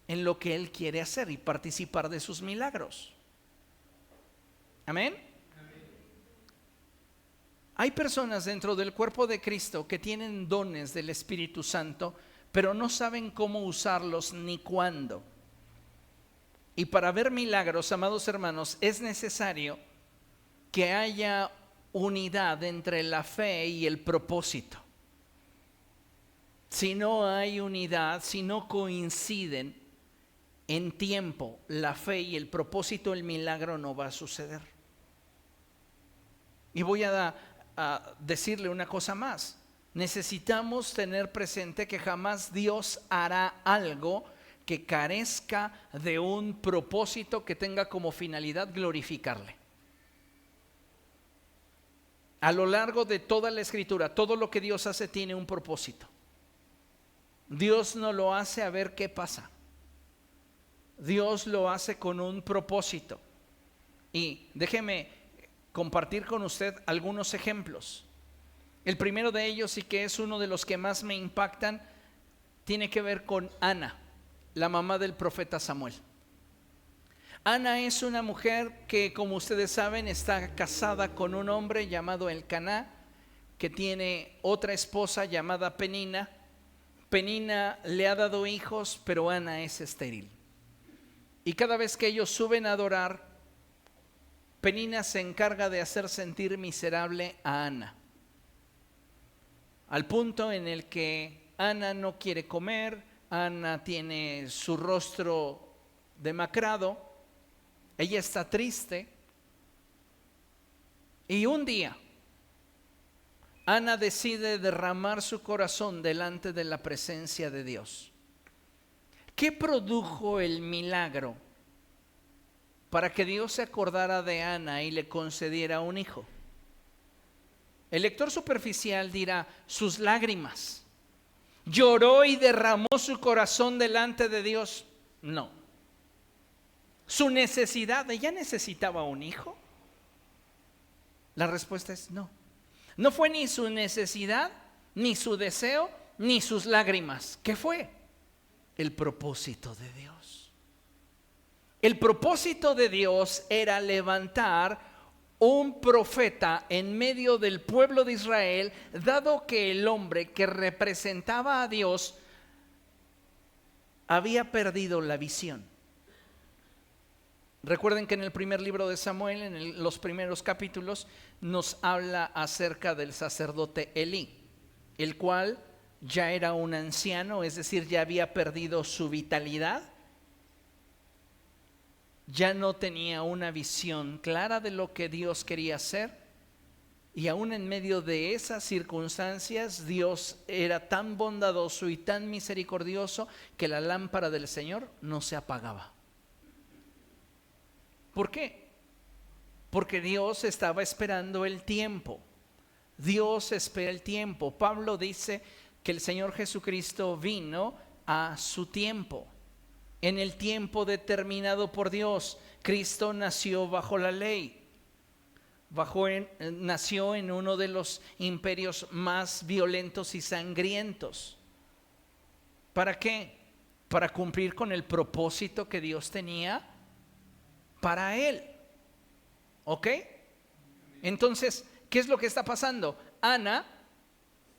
en lo que Él quiere hacer y participar de sus milagros. Amén. Hay personas dentro del cuerpo de Cristo que tienen dones del Espíritu Santo, pero no saben cómo usarlos ni cuándo. Y para ver milagros, amados hermanos, es necesario que haya unidad entre la fe y el propósito. Si no hay unidad, si no coinciden en tiempo la fe y el propósito, el milagro no va a suceder. Y voy a decirle una cosa más. Necesitamos tener presente que jamás Dios hará algo que carezca de un propósito que tenga como finalidad glorificarle. A lo largo de toda la Escritura, todo lo que Dios hace tiene un propósito. Dios no lo hace a ver qué pasa. Dios lo hace con un propósito. Y déjeme compartir con usted algunos ejemplos. El primero de ellos, y que es uno de los que más me impactan, tiene que ver con Ana, la mamá del profeta Samuel. Ana es una mujer que, como ustedes saben, está casada con un hombre llamado Elcaná, que tiene otra esposa llamada Penina. Penina le ha dado hijos, pero Ana es estéril. Y cada vez que ellos suben a adorar, Penina se encarga de hacer sentir miserable a Ana, al punto en el que Ana no quiere comer, Ana tiene su rostro demacrado, ella está triste. Y un día Ana decide derramar su corazón delante de la presencia de Dios. ¿Qué produjo el milagro para que Dios se acordara de Ana y le concediera un hijo? El lector superficial dirá: sus lágrimas. ¿Lloró y derramó su corazón delante de Dios? No. ¿Su necesidad? ¿Ella necesitaba un hijo? La respuesta es no. No fue ni su necesidad, ni su deseo, ni sus lágrimas. ¿Qué fue? El propósito de Dios. El propósito de Dios era levantar un profeta en medio del pueblo de Israel, dado que el hombre que representaba a Dios había perdido la visión. Recuerden que en el primer libro de Samuel, en los primeros capítulos, nos habla acerca del sacerdote Elí, el cual ya era un anciano, es decir, ya había perdido su vitalidad, ya no tenía una visión clara de lo que Dios quería hacer, y aún en medio de esas circunstancias Dios era tan bondadoso y tan misericordioso que la lámpara del Señor no se apagaba. ¿Por qué? Porque Dios estaba esperando el tiempo. Dios espera el tiempo. Pablo dice que el Señor Jesucristo vino a su tiempo. En el tiempo determinado por Dios, Cristo nació bajo la ley. Nació en uno de los imperios más violentos y sangrientos. ¿Para qué? Para cumplir con el propósito que Dios tenía para él. ¿Ok? Entonces, ¿qué es lo que está pasando? Ana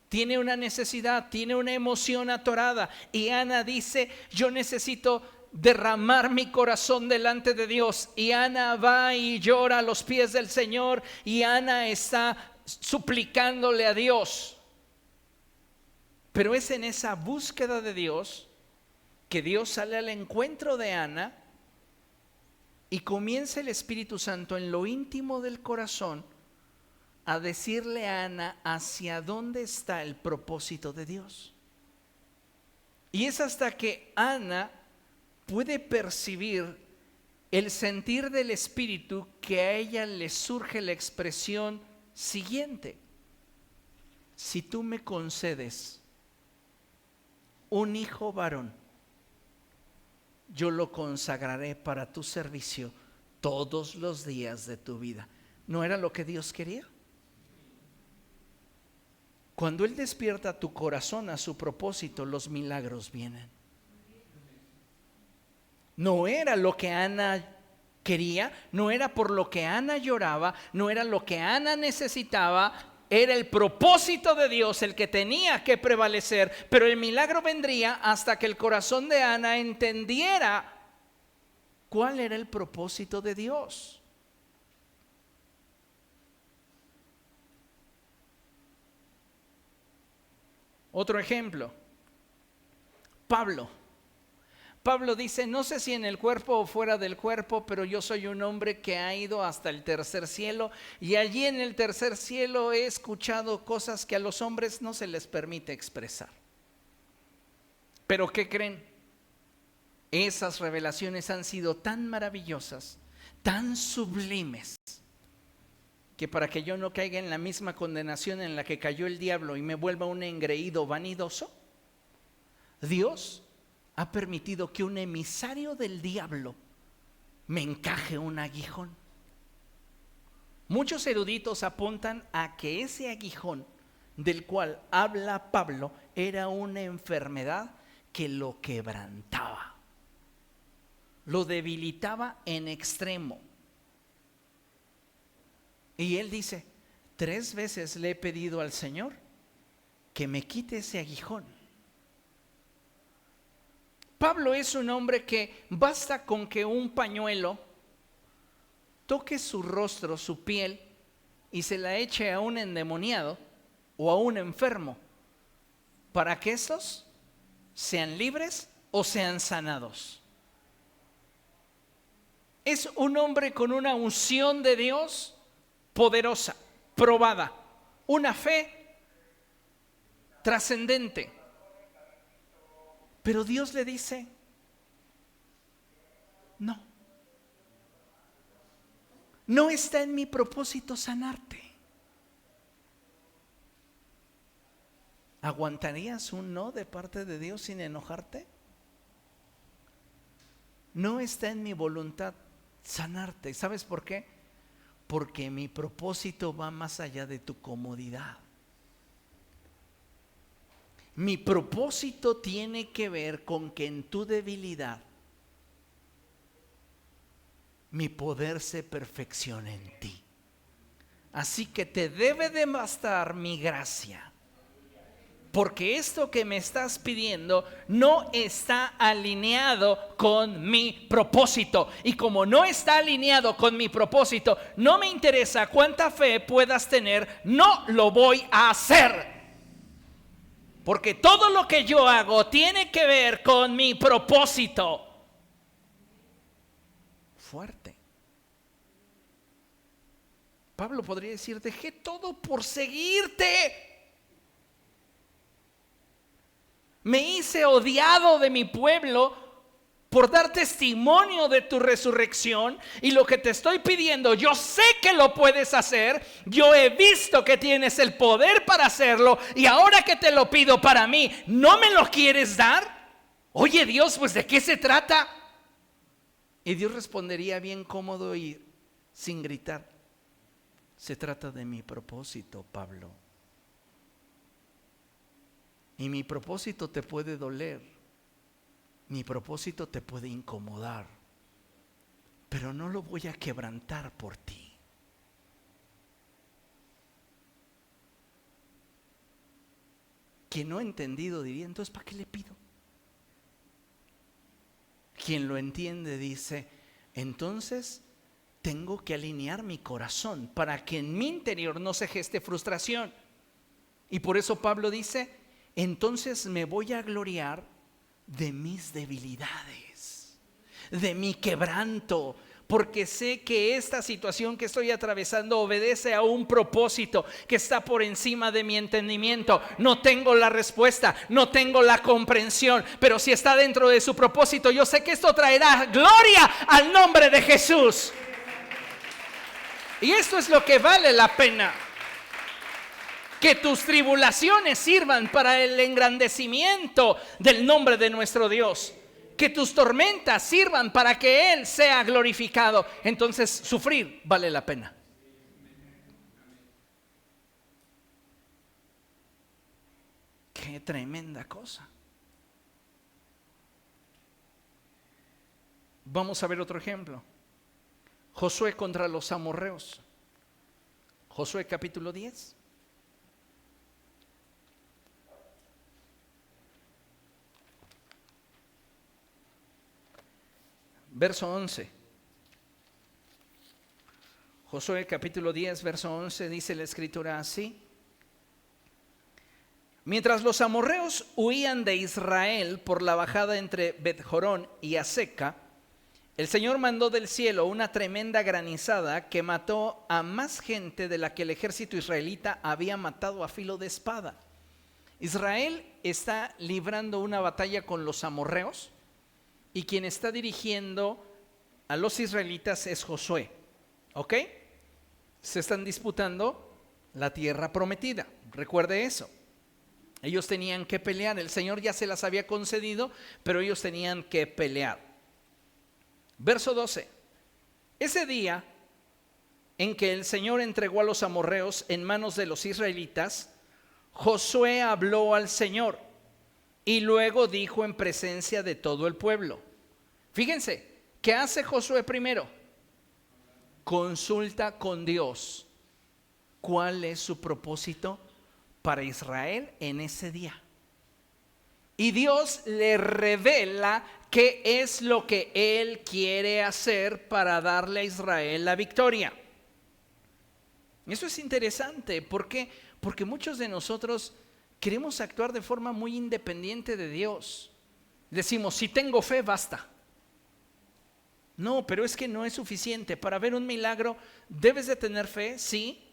tiene una necesidad, tiene una emoción atorada, y Ana dice: yo necesito derramar mi corazón delante de Dios. Y Ana va y llora a los pies del Señor, y Ana está suplicándole a Dios. Pero es en esa búsqueda de Dios que Dios sale al encuentro de Ana, y comienza el Espíritu Santo en lo íntimo del corazón a decirle a Ana hacia dónde está el propósito de Dios. Y es hasta que Ana puede percibir el sentir del Espíritu que a ella le surge la expresión siguiente: si tú me concedes un hijo varón, yo lo consagraré para tu servicio todos los días de tu vida. ¿No era lo que Dios quería? Cuando Él despierta tu corazón a su propósito, los milagros vienen. No era lo que Ana quería, no era por lo que Ana lloraba, no era lo que Ana necesitaba. Era el propósito de Dios el que tenía que prevalecer, pero el milagro vendría hasta que el corazón de Ana entendiera cuál era el propósito de Dios. Otro ejemplo, Pablo. Pablo dice, no sé si en el cuerpo o fuera del cuerpo, pero yo soy un hombre que ha ido hasta el tercer cielo y allí en el tercer cielo he escuchado cosas que a los hombres no se les permite expresar. Pero ¿qué creen? Esas revelaciones han sido tan maravillosas, tan sublimes, que para que yo no caiga en la misma condenación en la que cayó el diablo y me vuelva un engreído vanidoso, Dios ha permitido que un emisario del diablo me encaje un aguijón. Muchos eruditos apuntan a que ese aguijón del cual habla Pablo era una enfermedad que lo quebrantaba, lo debilitaba en extremo. Y él dice, 3 veces le he pedido al Señor que me quite ese aguijón. Pablo es un hombre que basta con que un pañuelo toque su rostro, su piel, y se la eche a un endemoniado o a un enfermo, para que estos sean libres o sean sanados. Es un hombre con una unción de Dios poderosa, probada, una fe trascendente. Pero Dios le dice, no está en mi propósito sanarte. ¿Aguantarías un no de parte de Dios sin enojarte? No está en mi voluntad sanarte. ¿Sabes por qué? Porque mi propósito va más allá de tu comodidad. Mi propósito tiene que ver con que en tu debilidad mi poder se perfeccione en ti. Así que te debe de bastar mi gracia, porque esto que me estás pidiendo no está alineado con mi propósito. Y como no está alineado con mi propósito, no me interesa cuánta fe puedas tener, no lo voy a hacer. Porque todo lo que yo hago tiene que ver con mi propósito. Fuerte. Pablo podría decir, dejé todo por seguirte. Me hice odiado de mi pueblo por dar testimonio de tu resurrección, y lo que te estoy pidiendo, yo sé que lo puedes hacer, yo he visto que tienes el poder para hacerlo, y ahora que te lo pido para mí, ¿no me lo quieres dar? Oye Dios, pues ¿de qué se trata? Y Dios respondería bien cómodo y sin gritar, se trata de mi propósito, Pablo. Y mi propósito te puede doler. Mi propósito te puede incomodar, pero no lo voy a quebrantar por ti. Quien no ha entendido diría, entonces ¿para qué le pido? Quien lo entiende dice, entonces tengo que alinear mi corazón para que en mi interior no se geste frustración. Y por eso Pablo dice, entonces me voy a gloriar de mis debilidades, de mi quebranto, porque sé que esta situación que estoy atravesando obedece a un propósito que está por encima de mi entendimiento. No tengo la respuesta, no tengo la comprensión, pero si está dentro de su propósito, yo sé que esto traerá gloria al nombre de Jesús. Y esto es lo que vale la pena. Que tus tribulaciones sirvan para el engrandecimiento del nombre de nuestro Dios. Que tus tormentas sirvan para que Él sea glorificado. Entonces sufrir vale la pena. Qué tremenda cosa. Vamos a ver otro ejemplo. Josué contra los amorreos. Josué capítulo 10. Verso 11. Josué capítulo 10, verso 11, dice la escritura así: Mientras los amorreos huían de Israel por la bajada entre Bet-Jorón y Azeca, el Señor mandó del cielo una tremenda granizada que mató a más gente de la que el ejército israelita había matado a filo de espada. Israel está librando una batalla con los amorreos y quien está dirigiendo a los israelitas es Josué. ¿Ok? Se están disputando la tierra prometida. Recuerde eso. Ellos tenían que pelear. El Señor ya se las había concedido, pero ellos tenían que pelear. Verso 12. Ese día en que el Señor entregó a los amorreos en manos de los israelitas, Josué habló al Señor y luego dijo en presencia de todo el pueblo. Fíjense, ¿qué hace Josué primero? Consulta con Dios. ¿Cuál es su propósito para Israel en ese día? Y Dios le revela qué es lo que Él quiere hacer para darle a Israel la victoria. Eso es interesante. ¿Por qué? Porque muchos de nosotros queremos actuar de forma muy independiente de Dios. Decimos, si tengo fe, basta. No, pero es que no es suficiente. Para ver un milagro debes de tener fe, sí,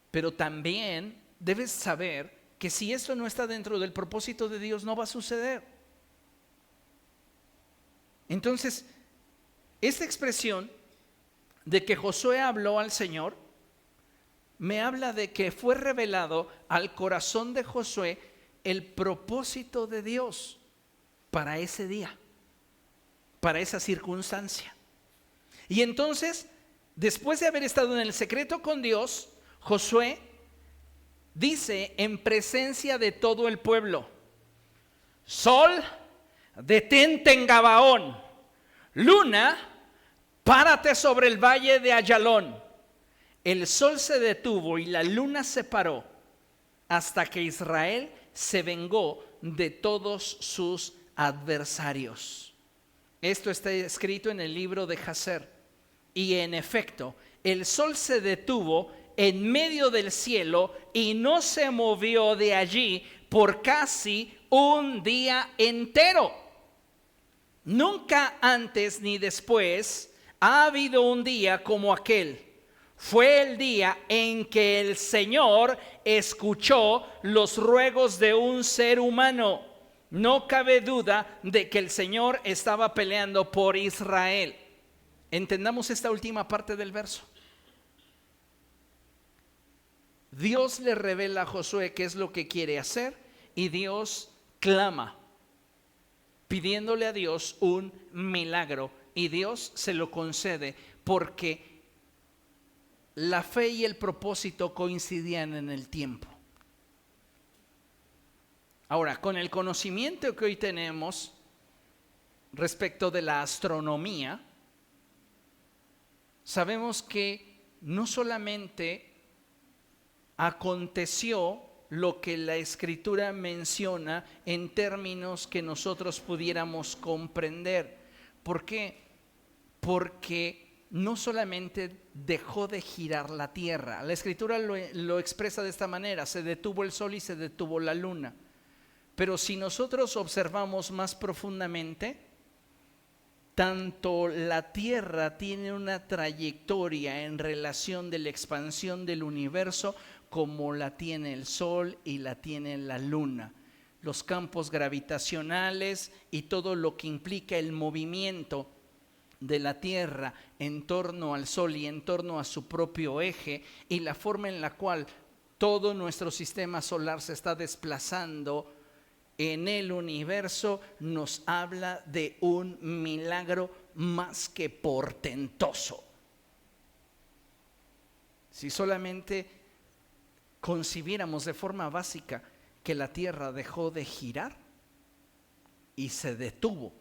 pero también debes saber que si esto no está dentro del propósito de Dios, no va a suceder. Entonces, esta expresión de que Josué habló al Señor me habla de que fue revelado al corazón de Josué el propósito de Dios para ese día, para esa circunstancia. Y entonces, después de haber estado en el secreto con Dios, Josué dice en presencia de todo el pueblo: Sol, detente en Gabaón. Luna, párate sobre el valle de Ayalón. El sol se detuvo y la luna se paró hasta que Israel se vengó de todos sus adversarios. Esto está escrito en el libro de Jacer. Y en efecto, el sol se detuvo en medio del cielo y no se movió de allí por casi un día entero. Nunca antes ni después ha habido un día como aquel. Fue el día en que el Señor escuchó los ruegos de un ser humano. No cabe duda de que el Señor estaba peleando por Israel. Entendamos esta última parte del verso. Dios le revela a Josué qué es lo que quiere hacer y Dios clama, pidiéndole a Dios un milagro, y Dios se lo concede porque la fe y el propósito coincidían en el tiempo. Ahora, con el conocimiento que hoy tenemos respecto de la astronomía, sabemos que no solamente aconteció lo que la Escritura menciona en términos que nosotros pudiéramos comprender. ¿Por qué? Porque no solamente dejó de girar la tierra. La Escritura lo expresa de esta manera: se detuvo el sol y se detuvo la luna. Pero si nosotros observamos más profundamente, tanto la tierra tiene una trayectoria en relación de la expansión del universo como la tiene el sol y la tiene la luna. Los campos gravitacionales y todo lo que implica el movimiento de la tierra en torno al sol y en torno a su propio eje, y la forma en la cual todo nuestro sistema solar se está desplazando en el universo, nos habla de un milagro más que portentoso. Si solamente concibiéramos de forma básica que la tierra dejó de girar y se detuvo,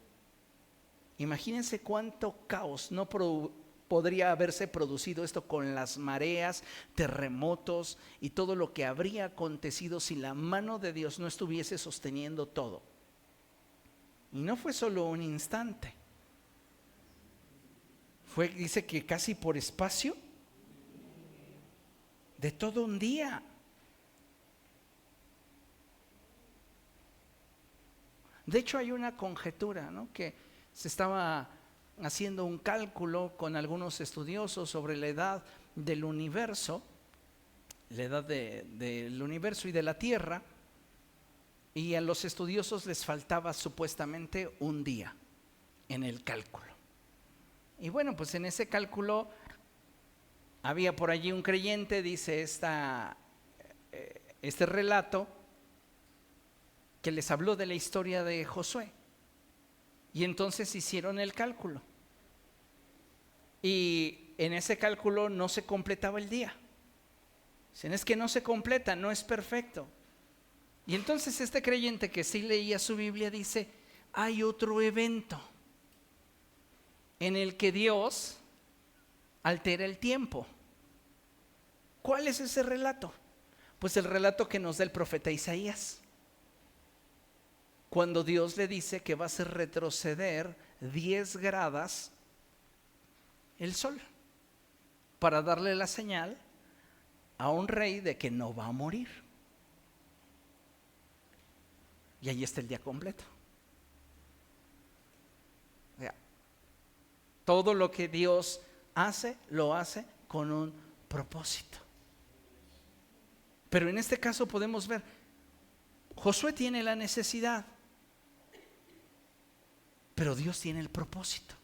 imagínense cuánto caos no podría haberse producido esto con las mareas, terremotos y todo lo que habría acontecido si la mano de Dios no estuviese sosteniendo todo. Y no fue solo un instante. Dice que casi por espacio de todo un día. De hecho, hay una conjetura, ¿no?, que se estaba haciendo un cálculo con algunos estudiosos sobre la edad del universo, la edad del universo y de la Tierra, y a los estudiosos les faltaba supuestamente un día en el cálculo. Y bueno, pues en ese cálculo había por allí un creyente, dice este relato, que les habló de la historia de Josué. Y entonces hicieron el cálculo. Y en ese cálculo no se completaba el día. Dicen, es que no se completa, no es perfecto. Y entonces este creyente que sí leía su Biblia dice, hay otro evento en el que Dios altera el tiempo. ¿Cuál es ese relato? Pues el relato que nos da el profeta Isaías, cuando Dios le dice que va a hacer retroceder 10 gradas el sol, para darle la señal a un rey de que no va a morir. Y ahí está el día completo. O sea, todo lo que Dios hace, lo hace con un propósito. Pero en este caso podemos ver, Josué tiene la necesidad, pero Dios tiene el propósito.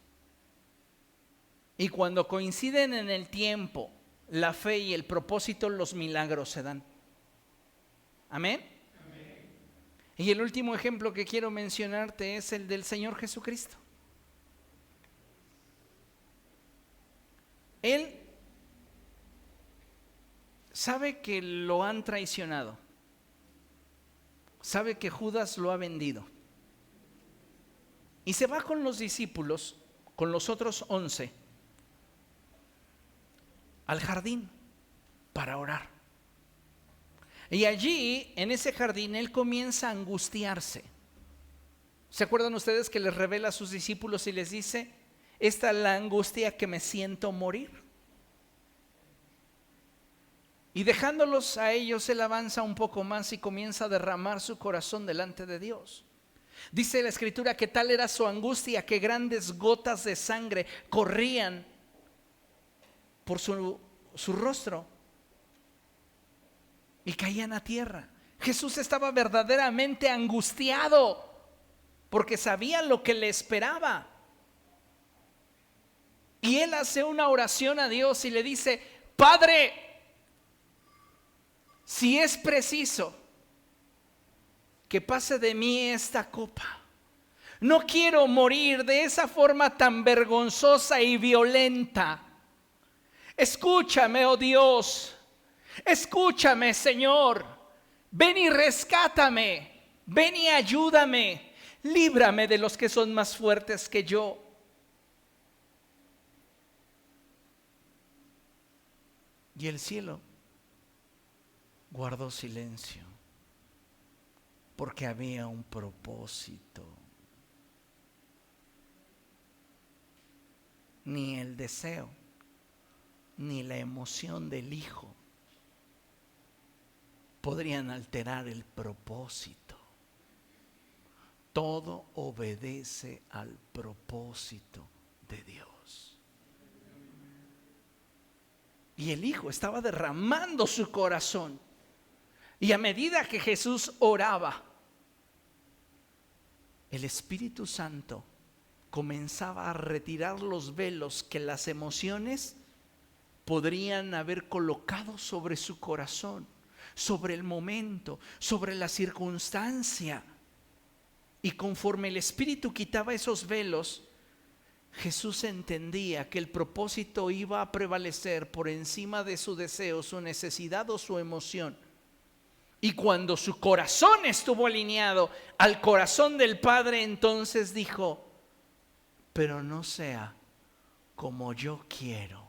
Y cuando coinciden en el tiempo, la fe y el propósito, los milagros se dan. Amén. Amén. Y el último ejemplo que quiero mencionarte es el del Señor Jesucristo. Él sabe que lo han traicionado, sabe que Judas lo ha vendido, y se va con los discípulos, con los otros 11, al jardín para orar. Y allí, en ese jardín, él comienza a angustiarse. ¿Se acuerdan ustedes que les revela a sus discípulos y les dice, esta es la angustia que me siento morir? Y dejándolos a ellos, él avanza un poco más y comienza a derramar su corazón delante de Dios. Dice la Escritura que tal era su angustia que grandes gotas de sangre corrían por su rostro y caían a tierra. Jesús estaba verdaderamente angustiado porque sabía lo que le esperaba. Y él hace una oración a Dios y le dice, Padre, si es preciso que pase de mí esta copa, no quiero morir de esa forma tan vergonzosa y violenta. Escúchame, oh Dios, escúchame, Señor, ven y rescátame, ven y ayúdame, líbrame de los que son más fuertes que yo. Y el cielo guardó silencio, porque había un propósito. Ni el deseo, ni la emoción del Hijo podrían alterar el propósito. Todo obedece al propósito de Dios. Y el Hijo estaba derramando su corazón. Y a medida que Jesús oraba, el Espíritu Santo comenzaba a retirar los velos que las emociones podrían haber colocado sobre su corazón, sobre el momento, sobre la circunstancia. Y conforme el Espíritu quitaba esos velos, Jesús entendía que el propósito iba a prevalecer por encima de su deseo, su necesidad o su emoción. Y cuando su corazón estuvo alineado al corazón del Padre, entonces dijo, pero no sea como yo quiero,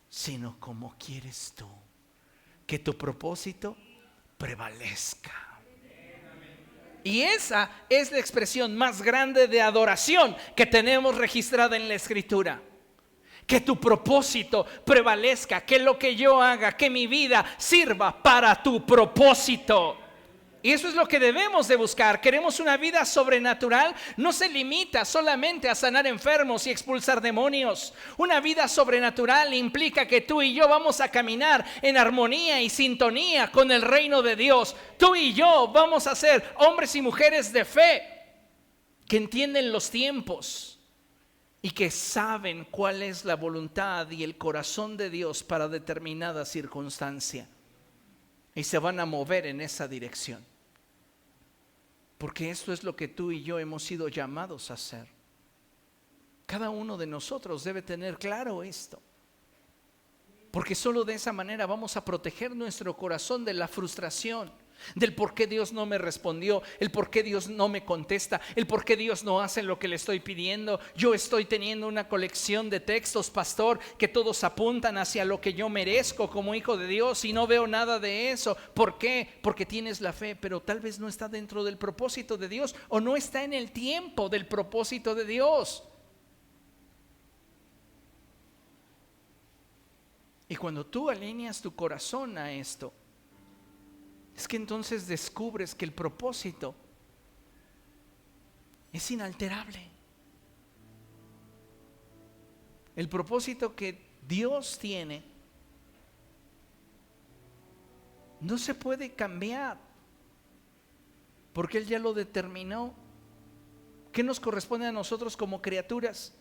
sino como quieres tú. Que tu propósito prevalezca. Y esa es la expresión más grande de adoración que tenemos registrada en la Escritura. Que tu propósito prevalezca, que lo que yo haga, que mi vida sirva para tu propósito. Y eso es lo que debemos de buscar. Queremos una vida sobrenatural. No se limita solamente a sanar enfermos y expulsar demonios. Una vida sobrenatural implica que tú y yo vamos a caminar en armonía y sintonía con el reino de Dios. Tú y yo vamos a ser hombres y mujeres de fe que entienden los tiempos y que saben cuál es la voluntad y el corazón de Dios para determinada circunstancia. Y se van a mover en esa dirección. Porque esto es lo que tú y yo hemos sido llamados a hacer. Cada uno de nosotros debe tener claro esto. Porque solo de esa manera vamos a proteger nuestro corazón de la frustración, del por qué Dios no me respondió, el por qué Dios no me contesta, el por qué Dios no hace lo que le estoy pidiendo. Yo estoy teniendo una colección de textos, pastor, que todos apuntan hacia lo que yo merezco como hijo de Dios y no veo nada de eso. ¿Por qué? Porque tienes la fe, pero tal vez no está dentro del propósito de Dios o no está en el tiempo del propósito de Dios. Y cuando tú alineas tu corazón a esto, es que entonces descubres que el propósito es inalterable. El propósito que Dios tiene no se puede cambiar, porque Él ya lo determinó. ¿Qué nos corresponde a nosotros como criaturas?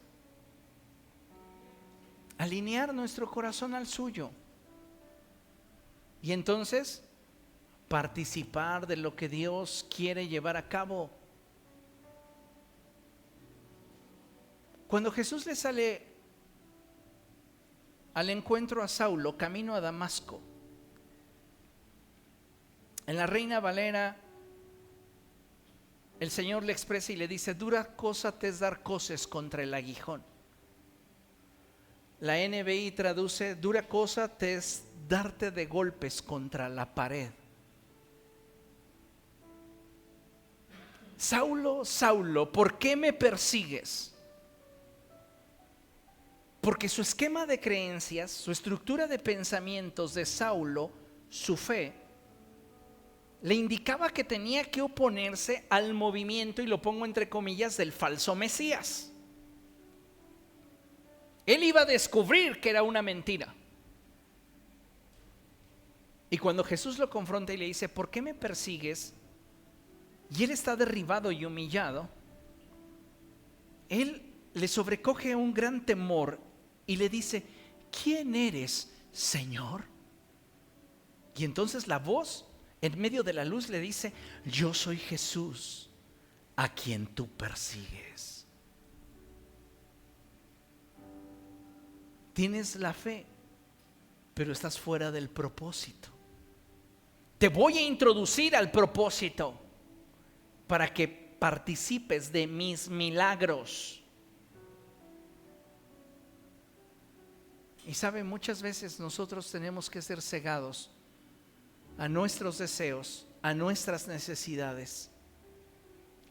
Alinear nuestro corazón al suyo. Y entonces participar de lo que Dios quiere llevar a cabo. Cuando Jesús le sale al encuentro a Saulo, camino a Damasco, en la Reina Valera, el Señor le expresa y le dice: dura cosa te es dar coces contra el aguijón. La NBI traduce: dura cosa te es darte de golpes contra la pared. Saulo, Saulo, ¿por qué me persigues? Porque su esquema de creencias, su estructura de pensamientos de Saulo, su fe, le indicaba que tenía que oponerse al movimiento, y lo pongo entre comillas, del falso Mesías. Él iba a descubrir que era una mentira. Y cuando Jesús lo confronta y le dice: ¿por qué me persigues? Y él está derribado y humillado, él le sobrecoge un gran temor y le dice: ¿quién eres, Señor? Y entonces la voz en medio de la luz le dice: yo soy Jesús, a quien tú persigues. Tienes la fe, pero estás fuera del propósito. Te voy a introducir al propósito para que participes de mis milagros. Y sabe, muchas veces nosotros tenemos que ser cegados a nuestros deseos, a nuestras necesidades,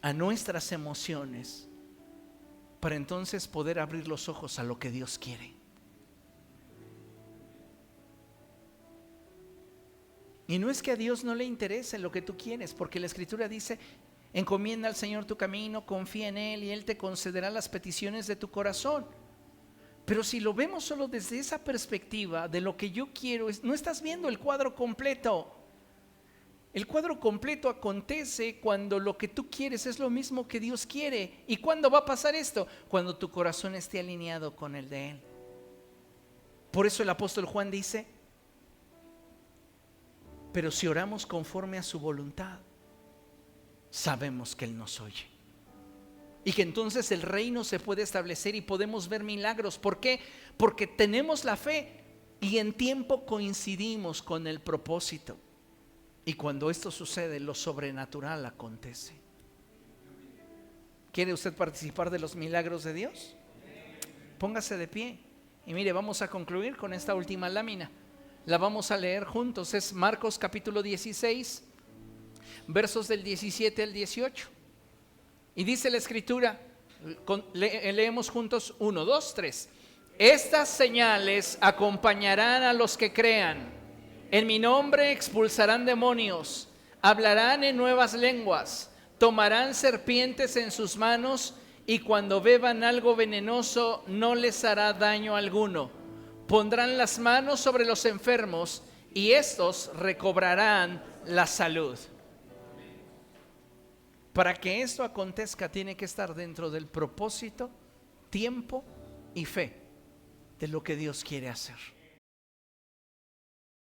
a nuestras emociones, para entonces poder abrir los ojos a lo que Dios quiere. Y no es que a Dios no le interese lo que tú quieres, porque la Escritura dice: encomienda al Señor tu camino, confía en Él y Él te concederá las peticiones de tu corazón. Pero si lo vemos solo desde esa perspectiva de lo que yo quiero, no estás viendo el cuadro completo. El cuadro completo acontece cuando lo que tú quieres es lo mismo que Dios quiere. ¿Y cuándo va a pasar esto? Cuando tu corazón esté alineado con el de Él. Por eso el apóstol Juan dice: pero si oramos conforme a su voluntad, sabemos que Él nos oye. Y que entonces el reino se puede establecer y podemos ver milagros. ¿Por qué? Porque tenemos la fe y en tiempo coincidimos con el propósito. Y cuando esto sucede, lo sobrenatural acontece. ¿Quiere usted participar de los milagros de Dios? Póngase de pie. Y mire, vamos a concluir con esta última lámina. La vamos a leer juntos. Es Marcos capítulo 16, versos del 17 al 18. Y dice la Escritura, leemos juntos: 1, 2, 3. Estas señales acompañarán a los que crean. En mi nombre expulsarán demonios, hablarán en nuevas lenguas, tomarán serpientes en sus manos y cuando beban algo venenoso no les hará daño alguno. Pondrán las manos sobre los enfermos y estos recobrarán la salud. Para que esto acontezca tiene que estar dentro del propósito, tiempo y fe de lo que Dios quiere hacer.